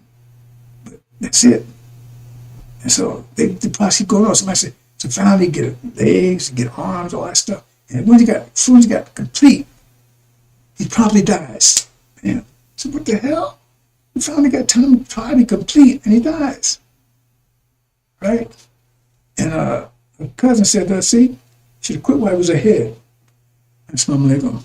S1: But that's it." And so they probably keep going on. Somebody said, so finally get legs, get arms, all that stuff. And when as soon as he got complete, he probably dies. Man, so what the hell? We finally got Tom Tardy complete, and he dies, right? And her cousin said, "See, should have quit while he was ahead." Assalamu alaikum.